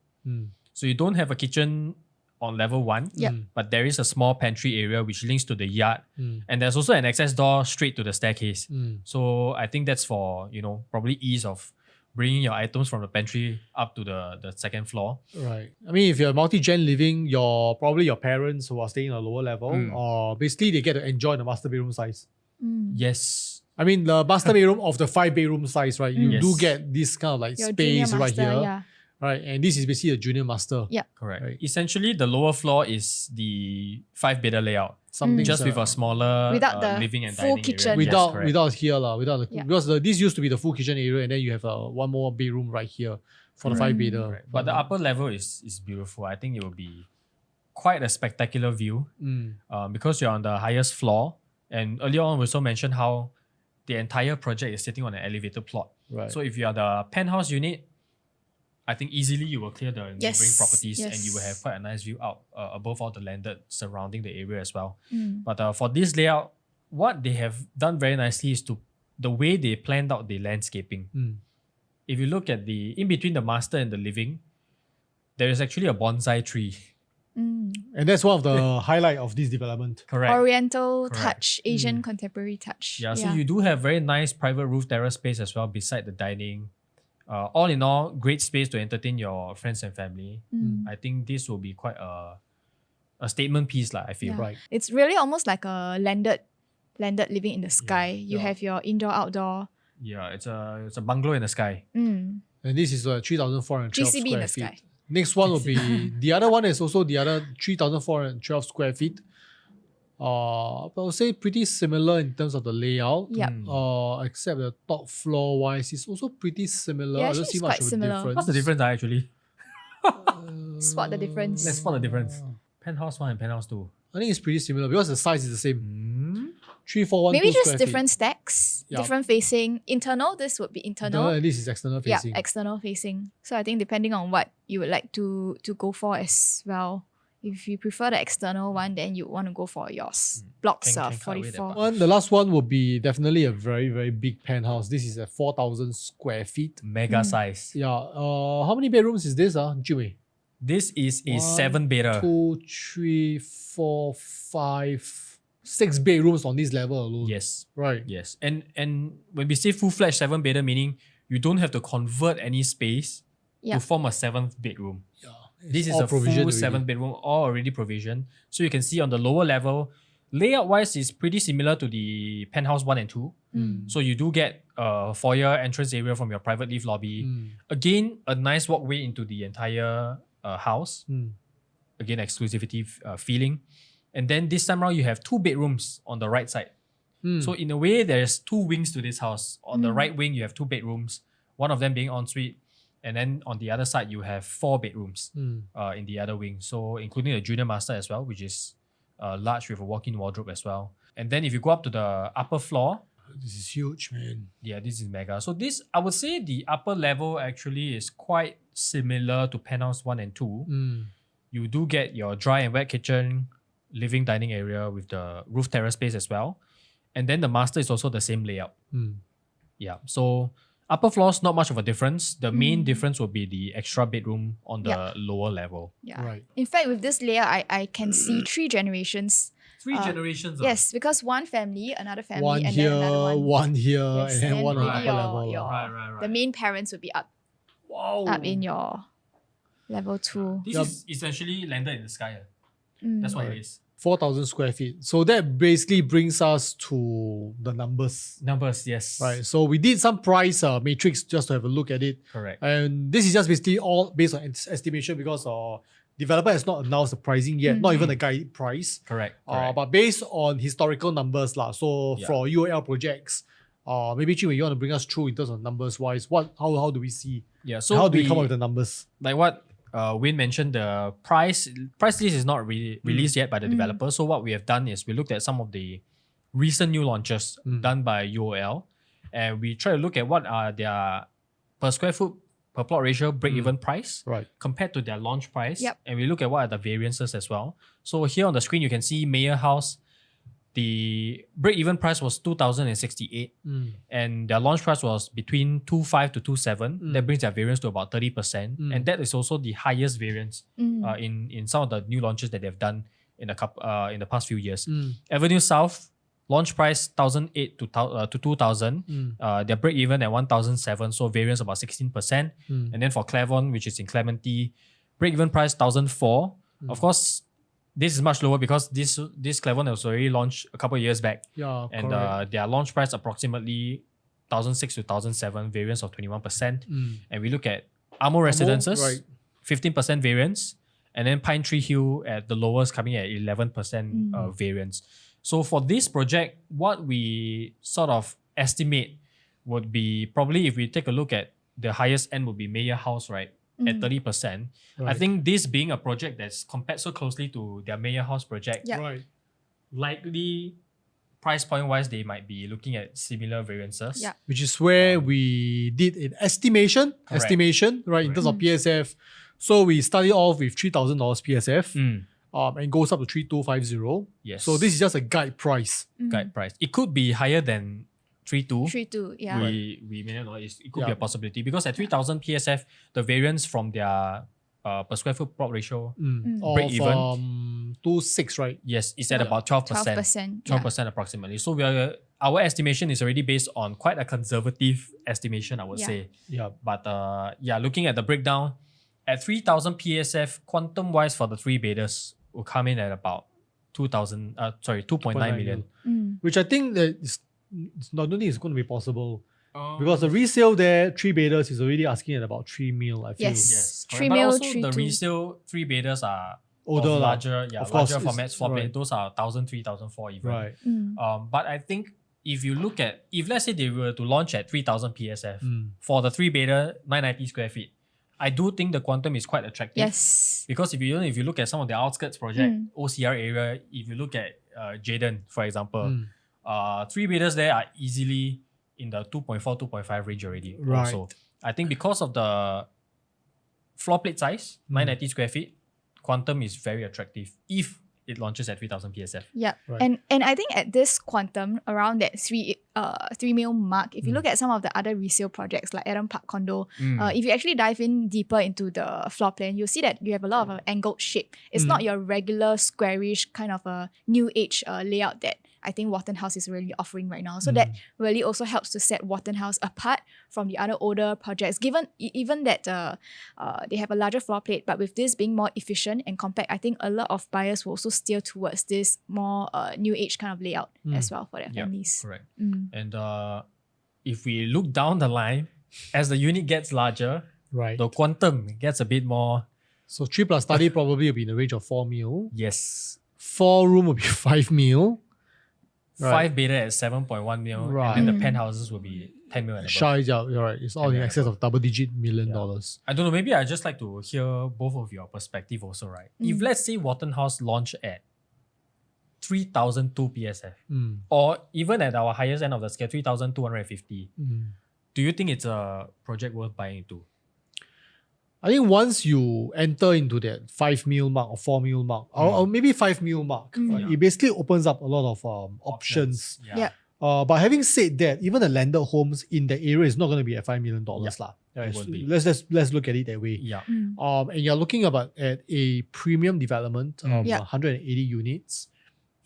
S1: So you don't have a kitchen on level 1,
S2: Yep.
S1: but there is a small pantry area which links to the yard. And there's also an access door straight to the staircase. So I think that's for, probably ease of bringing your items from the pantry up to the second floor.
S3: Right. I mean, if you're multi-gen living, probably your parents who are staying on a lower level, or basically they get to enjoy the master bedroom size.
S1: Yes.
S3: I mean, the master bedroom of the 5-bedroom size, right? You do
S1: Yes.
S3: get this kind of like
S2: Your junior
S3: space right
S2: master,
S3: here.
S2: yeah.
S3: Right. And this is basically a junior master.
S2: Yeah.
S1: Correct.
S3: Right.
S1: Essentially, the lower floor is the 5-bedder layout,
S3: Something
S1: just with a smaller
S2: Without the
S1: living and
S2: full
S1: dining
S2: kitchen.
S1: area. Yes,
S3: without
S1: correct.
S3: without here lah,
S2: Yeah.
S3: because this used to be the full kitchen area, and then you have one more bedroom right here for the 5-bedder.
S1: Correct. But the upper level is beautiful. I think it will be quite a spectacular view because you're on the highest floor. And earlier on, we also mentioned how the entire project is sitting on an elevated plot.
S3: Right.
S1: So if you are the penthouse unit, I think easily you will clear the neighboring
S2: Yes,
S1: properties and you will
S2: yes.
S1: have quite a nice view out above all the landed surrounding the area as well.
S2: Mm.
S1: But for this layout, what they have done very nicely is the way they planned out the landscaping. If you look at in between the master and the living, there is actually a bonsai tree.
S2: Mm.
S3: And that's one of the highlight of this development.
S1: Correct.
S2: Oriental
S1: Correct.
S2: touch, Asian contemporary touch.
S1: Yeah, so you do have very nice private roof terrace space as well beside the dining. All in all, great space to entertain your friends and family. I think this will be quite a statement piece, I feel.
S2: Yeah.
S3: Right.
S2: It's really almost like a landed living in the sky. You
S1: Yeah.
S2: have your indoor, outdoor.
S1: Yeah, it's a bungalow in the sky.
S2: Mm.
S3: And this is 3,412
S2: GCB in
S3: square
S2: the
S3: feet.
S2: sky.
S3: Next one will be, the other one is also the other 3,412 square feet. I would say pretty similar in terms of the layout.
S2: Yep.
S3: Except the top floor wise, it's also pretty similar.
S2: Yeah,
S3: I don't
S2: actually
S3: see
S2: it's
S3: much
S2: quite
S3: of a
S2: similar.
S3: difference.
S1: What's the difference actually?
S2: Spot the difference.
S1: Let's spot the difference. Penthouse 1 and Penthouse 2.
S3: I think it's pretty similar because the size is the same. 3,412
S2: Maybe just
S3: square
S2: different stacks,
S3: Yeah.
S2: different facing. Internal, this would be
S3: feet.
S2: internal.
S3: And this is external
S2: Yeah,
S3: facing.
S2: external facing. So I think depending on what you would like to go for as well. If you prefer the external one, then you want to go for yours. Blocks
S1: Can
S2: of
S1: cut away that
S2: 44.
S1: part.
S3: The last one will be definitely a very, very big penthouse. This is a 4,000 square feet.
S1: Mega size.
S3: Yeah. How many bedrooms is this, Jun Wei?
S1: This is a
S3: 1,
S1: 7-bedder.
S3: 2, 3, 4, 5, 6 bedrooms on this level alone.
S1: Yes.
S3: Right.
S1: Yes. And when we say full-fledged 7-bedder, meaning you don't have to convert any space
S2: Yeah.
S1: to form a 7th bedroom.
S3: Yeah.
S1: This is
S3: all
S1: a full
S3: provisioned
S1: 7th
S3: already.
S1: bedroom, all already provisioned. So you can see on the lower level, layout-wise is pretty similar to the penthouse 1 and 2. So you do get a foyer entrance area from your private lift lobby. Again, a nice walkway into the entire house. Again, exclusivity feeling. And then this time around, you have 2 bedrooms on the right side. So in a way, there's 2 wings to this house. On the right wing, you have 2 bedrooms, one of them being ensuite. And then on the other side, you have 4 bedrooms in the other wing. So including the junior master as well, which is large with a walk-in wardrobe as well. And then if you go up to the upper floor,
S3: This is huge, man.
S1: yeah, this is mega. So this, I would say the upper level actually is quite similar to penthouse 1 and 2. You do get your dry and wet kitchen, living dining area with the roof terrace space as well. And then the master is also the same layout. Yeah. So upper floors, not much of a difference. The main difference will be the extra bedroom on the
S2: Yeah.
S1: lower level.
S2: Yeah.
S3: Right.
S2: In fact, with this layer, I can see 3 generations.
S1: 3 generations.
S2: Yes, because one family, another family,
S3: One
S2: and
S3: here,
S2: then another one.
S3: one here,
S2: Yes,
S3: and then
S2: and
S3: one on the
S2: maybe
S3: upper
S2: your-
S3: level.
S2: your-
S1: Right.
S2: The main parents would be up in your level 2.
S1: This is essentially landed in the sky. That's what it is.
S3: 4,000 square feet. So that basically brings us to the numbers.
S1: Numbers, yes.
S3: Right. So we did some price matrix just to have a look at it.
S1: Correct.
S3: And this is just basically all based on estimation because developer has not announced the pricing yet, not even a guide price.
S1: Correct.
S3: But based on historical numbers, so
S1: Yeah.
S3: for UOL projects, maybe Jun Wei, you want to bring us through in terms of numbers wise. How do we see?
S1: Yeah. So
S3: How do we come up with the numbers?
S1: like what Win mentioned, the price list is not released yet by the developer. So what we have done is we looked at some of the recent new launches done by UOL, and we try to look at what are their per square foot per plot ratio break-even price
S3: Right.
S1: compared to their launch price.
S2: Yep.
S1: And we look at what are the variances as well. So here on the screen, you can see Mayor House, the break-even price was 2,068 and their launch price was between 2.5 to 2.7. That brings their variance to about 30%. And that is also the highest variance in some of the new launches that they've done in the past few years. Avenue South, Launch price 1,008 to 2,000. Their break even at 1,007, so variance about 16%. And then for Clavon, which is in Clementi, break even price 1,004. Of course, this is much lower because this Clavon was already launched a couple of years back.
S3: Yeah,
S1: And
S3: correct.
S1: their launch price approximately 1,006 to 1,007, variance of 21%. And we look at Amo Residences,
S3: right.
S1: 15% variance. And then Pine Tree Hill at the lowest coming at 11% variance. So for this project, what we sort of estimate would be probably, if we take a look at the highest end, would be Mayor House, right? At 30%. I
S3: Right.
S1: think this being a project that's compared so closely to their Mayor House project,
S2: Yeah.
S3: Right.
S1: likely price point wise, they might be looking at similar variances.
S2: Yeah.
S3: Which is where we did an estimation,
S1: Correct.
S3: right, in terms of PSF. So we started off with $3,000 PSF, and goes up to 3,250.
S1: Yes.
S3: So this is just a guide price.
S1: Guide price. It could be higher than 3.2.
S2: 3-2, yeah.
S1: We may not know. It could be
S3: Yeah.
S1: a possibility because at 3,000 PSF, the variance from their per square foot plot ratio,
S3: Of
S1: Break even.
S3: 2.6, right?
S1: yes, it's at about 12%.
S2: 12%.
S1: 12% approximately. So our estimation is already based on quite a conservative estimation, I would
S2: Yeah.
S1: say.
S3: Yeah.
S1: But looking at the breakdown, at 3,000 PSF, quantum wise for the three bedders will come in at about 2.9 million.
S3: Which I think that I don't think it's going to be possible. Because the resale there, 3 bedders is already asking at about 3 mil, I feel.
S2: Yes.
S1: Yes,
S2: 3
S1: correct. But
S2: mil,
S1: also
S2: 3
S1: the
S2: two.
S1: resale three bedders are
S3: Older
S1: of
S3: lah.
S1: larger,
S3: Of course,
S1: larger
S3: it's-
S1: formats, floor plan.
S3: right.
S1: Those are 1,003, 1,004 even.
S3: Right.
S1: But I think if you look at, if let's say they were to launch at 3,000 PSF for the three bedder 990 square feet, I do think the quantum is quite attractive.
S2: Yes.
S1: Because if you look at some of the outskirts project, OCR area, if you look at Jayden, for example, three bedders there are easily in the 2.4, 2.5 range already.
S3: Right.
S1: Also, I think because of the floor plate size, 990 square feet, quantum is very attractive if it launches at 3,000 PSF.
S2: Yeah.
S3: Right.
S2: And I think at this quantum, around that 3 mil mark, if you look at some of the other resale projects like Adam Park Condo, if you actually dive in deeper into the floor plan, you'll see that you have a lot of angled shape. It's not your regular squarish kind of a new age layout that I think Watten House is really offering right now. So that really also helps to set Watten House apart from the other older projects, given even that they have a larger floor plate, but with this being more efficient and compact, I think a lot of buyers will also steer towards this more new age kind of layout as well for their
S1: Yeah,
S2: families.
S1: correct. And if we look down the line, as the unit gets larger,
S3: Right.
S1: the quantum gets a bit more.
S3: So 3 plus study probably will be in the range of 4 mil.
S1: Yes.
S3: 4 room will be 5 mil. Right.
S1: 5 beta at 7.1 mil.
S3: Right.
S1: And then the penthouses will be 10 mil and above.
S3: Shy, yeah, you're right. It's all in
S1: Yeah.
S3: excess of double-digit million dollars.
S1: I don't know, maybe I just like to hear both of your perspective also, right? If let's say Watten House launch at 3,002 PSF, or even at our highest end of the scale, 3,250, do you think it's a project worth buying into?
S3: I think once you enter into that 5 mil mark or 4 mil mark, or maybe 5 mil mark, right, it basically opens up a lot of options.
S2: Yeah.
S3: But having said that, even the landed homes in the area is not going to be at $5 million. lah.
S1: it won't be.
S3: Let's look at it that way.
S1: Yeah.
S3: And you're looking about at a premium development of
S2: Yeah.
S3: 180 units,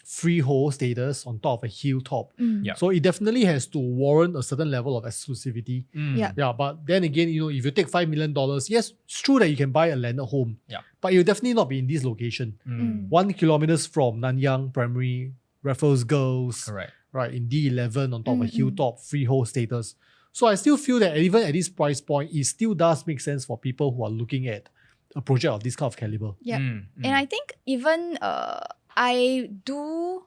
S3: freehold status on top of a hilltop.
S1: Yeah.
S3: So it definitely has to warrant a certain level of exclusivity.
S2: Yeah.
S3: Yeah, but then again, if you take $5 million, yes, it's true that you can buy a landed home.
S1: Yeah.
S3: But you'll definitely not be in this location. 1 kilometers from Nanyang Primary, Raffles Girls,
S1: Correct.
S3: right, in D11 on top of a hilltop, freehold status. So I still feel that even at this price point, it still does make sense for people who are looking at a project of this kind of caliber.
S2: Yeah. And I think even I do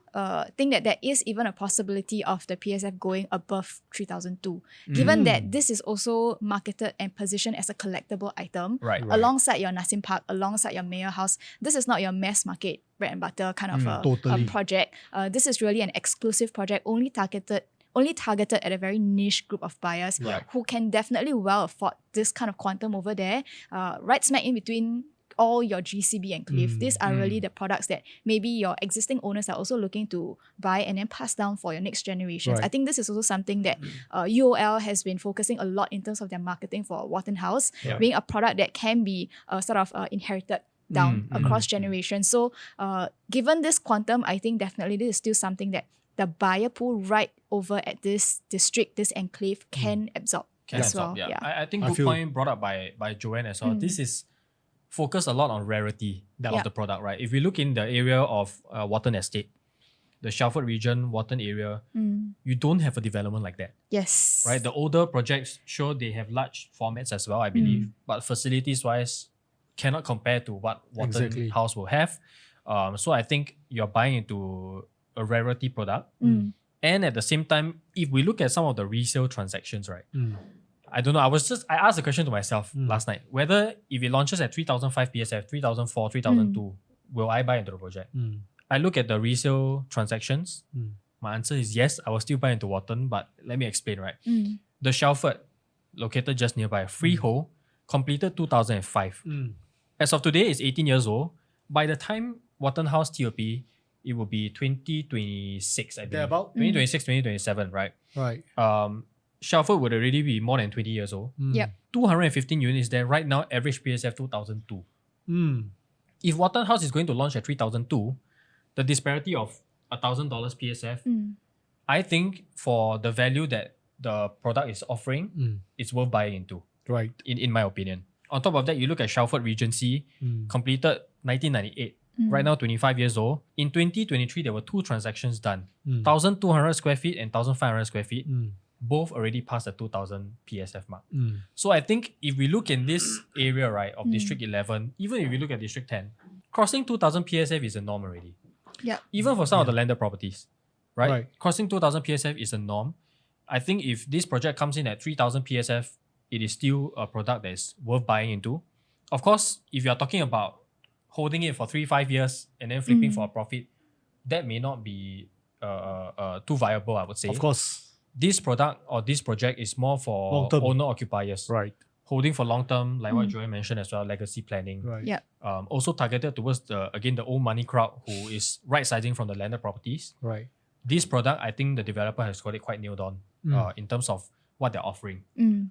S2: think that there is even a possibility of the PSF going above 3,002, given that this is also marketed and positioned as a collectible item.
S1: Right.
S2: Alongside your Nassim Park, alongside your Mayor House. This is not your mass market bread and butter kind of a
S3: Totally.
S2: project. This is really an exclusive project only targeted at a very niche group of buyers who can definitely well afford this kind of quantum over there. Right smack in between all your GCB and Cliff. These are really the products that maybe your existing owners are also looking to buy and then pass down for your next generations.
S3: Right.
S2: I think this is also something that UOL has been focusing a lot in terms of their marketing for Watten House, being a product that can be sort of inherited down across generations. So given this quantum, I think definitely this is still something that the buyer pool right over at this district, this enclave can absorb
S1: Can
S2: as
S1: absorb,
S2: well.
S1: yeah. I think
S3: I
S1: good
S3: feel-
S1: point brought up by Joanne as well. This is focused a lot on rarity
S3: Yeah.
S1: of the product, right? If we look in the area of Watten Estate, the Shelford region, Watten area, you don't have a development like that,
S2: Yes.
S1: right? The older projects, sure, they have large formats as well, I believe, but facilities-wise, cannot compare to what Watten
S3: Exactly.
S1: House will have. So I think you're buying into a rarity product. And at the same time, if we look at some of the resale transactions, right? I don't know. I asked the question to myself last night, whether if it launches at 3,005 PSF, 3,004, 3,002, will I buy into the project? I look at the resale transactions. My answer is yes, I will still buy into Watten, but let me explain, right? The Shelford, located just nearby, freehold, completed 2005. As of today, it's 18 years old. By the time Watten House TOP, it will be 2026, I believe.
S3: Thereabout?
S1: 2026, 2027, right?
S3: Right.
S1: Shelford would already be more than 20 years old.
S2: Yep.
S1: 215 units there. Right now, average PSF 2002. If Watten House is going to launch at 3002, the disparity of $1,000 PSF, I think for the value that the product is offering, it's worth buying into,
S3: Right.
S1: in my opinion. On top of that, you look at Shelford Regency, completed 1998. Right now, 25 years old. In 2023, there were 2 transactions done. 1,200 square feet and 1,500 square feet. Both already passed the 2,000 PSF mark. So I think if we look in this area, right, of District 11, even if we look at District 10, crossing 2,000 PSF is a norm already.
S2: Yep.
S1: Even for some of the landed properties, right?
S3: Right.
S1: Crossing 2,000 PSF is a norm. I think if this project comes in at 3,000 PSF, it is still a product that is worth buying into. Of course, if you are talking about holding it for 3-5 years and then flipping for a profit, that may not be too viable, I would say.
S3: Of course.
S1: This product or this project is more for
S3: Long-term.
S1: owner-occupiers.
S3: Right.
S1: Holding for long term, like what Joanne mentioned as well, legacy planning.
S3: Right.
S2: Yep.
S1: Also targeted towards the old money crowd who is right sizing from the landed properties.
S3: Right.
S1: This product, I think the developer has got it quite nailed on in terms of what they're offering.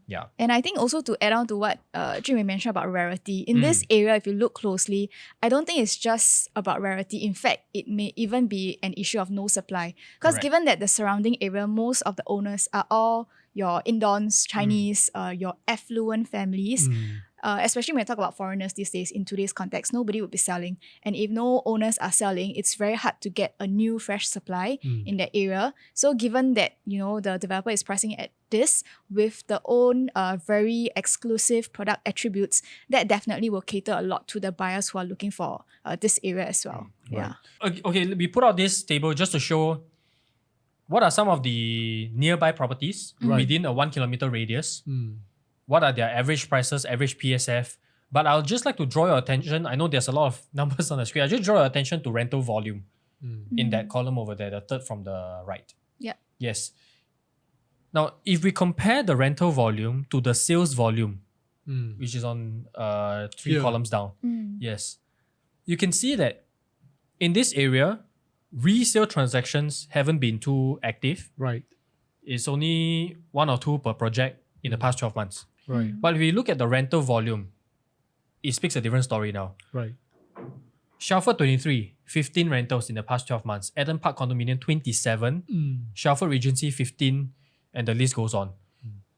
S1: Yeah.
S2: And I think also to add on to what Jun Wei mentioned about rarity, in this area, if you look closely, I don't think it's just about rarity. In fact, it may even be an issue of no supply. Because
S1: Correct.
S2: given that the surrounding area, most of the owners are all your Indons, Chinese, your affluent families. Especially when we talk about foreigners these days, in today's context, nobody would be selling. And if no owners are selling, it's very hard to get a new fresh supply in that area. So given that, the developer is pricing at this with the own very exclusive product attributes, that definitely will cater a lot to the buyers who are looking for this area as well. Yeah.
S1: Okay, we put out this table just to show what are some of the nearby properties within a 1 kilometer radius. What are their average prices, average PSF? But I'll just like to draw your attention. I know there's a lot of numbers on the screen. I'll just draw your attention to rental volume in that column over there, the third from the right.
S2: Yeah.
S1: Yes. Now, if we compare the rental volume to the sales volume, which is on 3
S3: Here.
S1: columns down, yes, you can see that in this area, resale transactions haven't been too active.
S3: Right.
S1: It's only 1 or 2 per project in the past 12 months.
S3: Right.
S1: But if we look at the rental volume, it speaks a different story now.
S3: Right.
S1: Shelford 23, 15 rentals in the past 12 months. Eden Park Condominium 27. Shelford Regency 15, and the list goes on.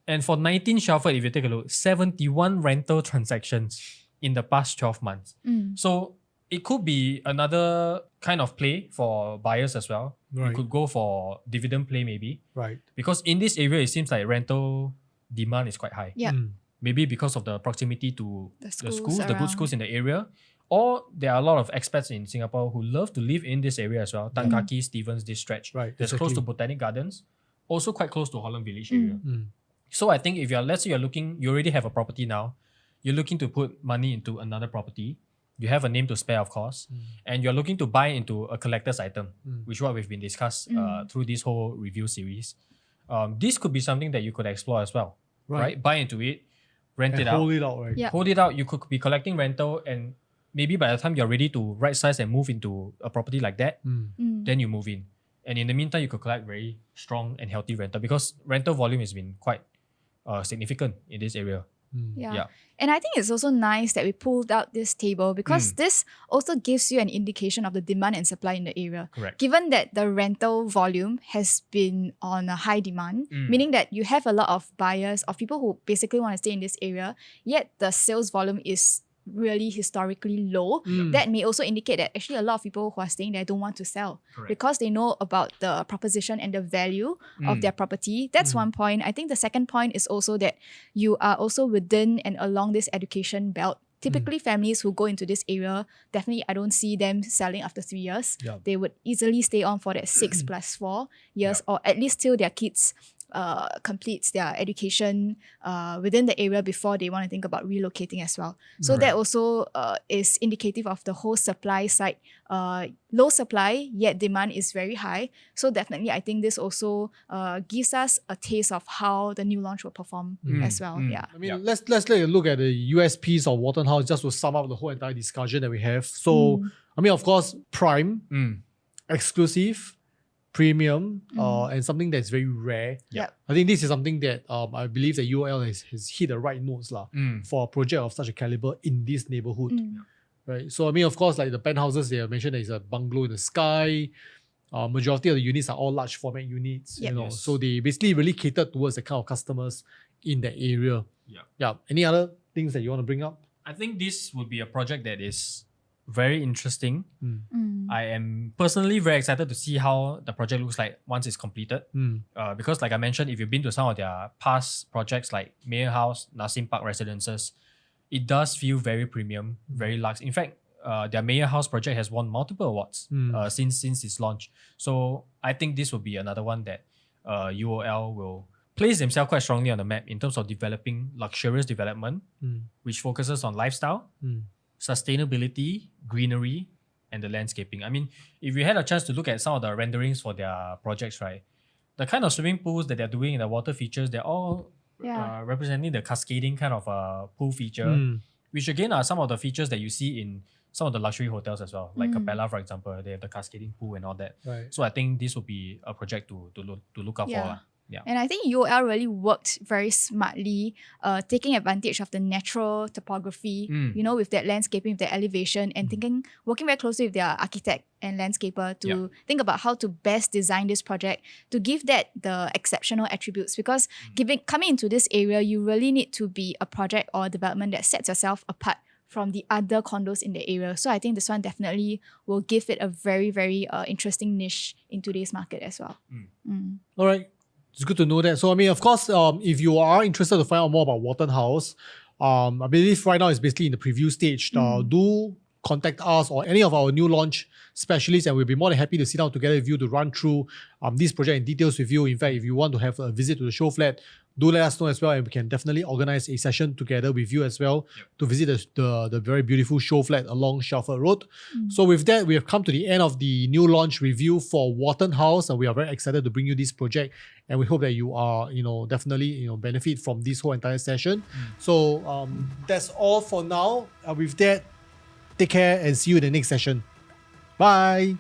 S1: And for 19 Shelford, if you take a look, 71 rental transactions in the past 12 months. So it could be another kind of play for buyers as well. You
S3: Right.
S1: could go for dividend play maybe.
S3: Right.
S1: Because in this area, it seems like rental demand is quite high.
S2: Yeah.
S1: Maybe because of the proximity to
S2: The
S1: the
S2: schools
S1: schools, the good
S2: around.
S1: schools in the area. Or there are a lot of expats in Singapore who love to live in this area as well. Tan Kaki, Stevens, this stretch.
S3: Right,
S1: That's close to
S3: exactly.
S1: Botanic Gardens. Also quite close to Holland Village area. So I think if let's say you already have a property now, you're looking to put money into another property, you have a name to spare, of course, and you're looking to buy into a collector's item, which is what we've been discussed through this whole review series. This could be something that you could explore as well, right? Buy into it, rent
S3: And
S1: it out.
S3: hold it out, right?
S2: Yeah.
S1: Hold it out. You could be collecting rental, and maybe by the time you're ready to right size and move into a property like that, then you move in. And in the meantime, you could collect very strong and healthy rental because rental volume has been quite significant in this area.
S2: Yeah.
S1: Yeah.
S2: And I think it's also nice that we pulled out this table because this also gives you an indication of the demand and supply in the area.
S1: Correct.
S2: Given that the rental volume has been on a high demand,
S1: Mm.
S2: meaning that you have a lot of buyers, of people who basically want to stay in this area, yet the sales volume is really historically low. That may also indicate that actually a lot of people who are staying there don't want to sell
S1: Correct.
S2: because they know about the proposition and the value of their property. That's one point. I think the second point is also that you are also within and along this education belt. Typically, families who go into this area, definitely I don't see them selling after 3 years.
S3: Yeah.
S2: They would easily stay on for that 6+4 years, or at least till their kids completes their education within the area before they want to think about relocating as well. So that also is indicative of the whole supply side. Low supply, yet demand is very high. So definitely, I think this also gives us a taste of how the new launch will perform as well. Yeah.
S3: I mean, let's take a look at the USPs of Watten House just to sum up the whole entire discussion that we have. So, I mean, of course, prime, exclusive, premium, and something that's very rare.
S2: Yep.
S3: I think this is something that I believe that UOL has hit the right notes for a project of such a caliber in this neighborhood. Right. So, I mean, of course, like the penthouses, they have mentioned there is a bungalow in the sky. Majority of the units are all large format units.
S2: Yep.
S3: You know,
S1: Yes.
S3: so they basically really cater towards the kind of customers in the area. Yeah. Any other things that you want to bring up?
S1: I think this would be a project that is very interesting.
S2: Mm.
S1: I am personally very excited to see how the project looks like once it's completed. Because like I mentioned, if you've been to some of their past projects like Mayor House, Nassim Park Residences, it does feel very premium, very luxe. In fact, their Mayor House project has won multiple awards since its launch. So I think this will be another one that UOL will place themselves quite strongly on the map in terms of developing luxurious development, which focuses on lifestyle, sustainability, greenery, and the landscaping. I mean, if you had a chance to look at some of the renderings for their projects, right, the kind of swimming pools that they're doing in the water features, they're all representing the cascading kind of pool feature, which again are some of the features that you see in some of the luxury hotels as well, like Capella, for example. They have the cascading pool and all that.
S3: Right.
S1: So I think this will be a project to look out for.
S2: Yeah.
S1: lah. Yeah.
S2: And I think UOL really worked very smartly, taking advantage of the natural topography, you know, with that landscaping, with that elevation, and working very closely with their architect and landscaper to think about how to best design this project to give that the exceptional attributes. Because coming into this area, you really need to be a project or a development that sets yourself apart from the other condos in the area. So I think this one definitely will give it a very, very interesting niche in today's market as well.
S3: All right. It's good to know that. So, I mean, of course, if you are interested to find out more about Watten House, I believe right now it's basically in the preview stage. Do contact us or any of our new launch specialists, and we'll be more than happy to sit down together with you to run through this project in details with you. In fact, if you want to have a visit to the show flat, do let us know as well, and we can definitely organize a session together with you as well to visit the very beautiful show flat along Shelford Road. So with that, we have come to the end of the new launch review for Watten House, and we are very excited to bring you this project, and we hope that you are, definitely, benefit from this whole entire session. So that's all for now. With that, take care and see you in the next session. Bye.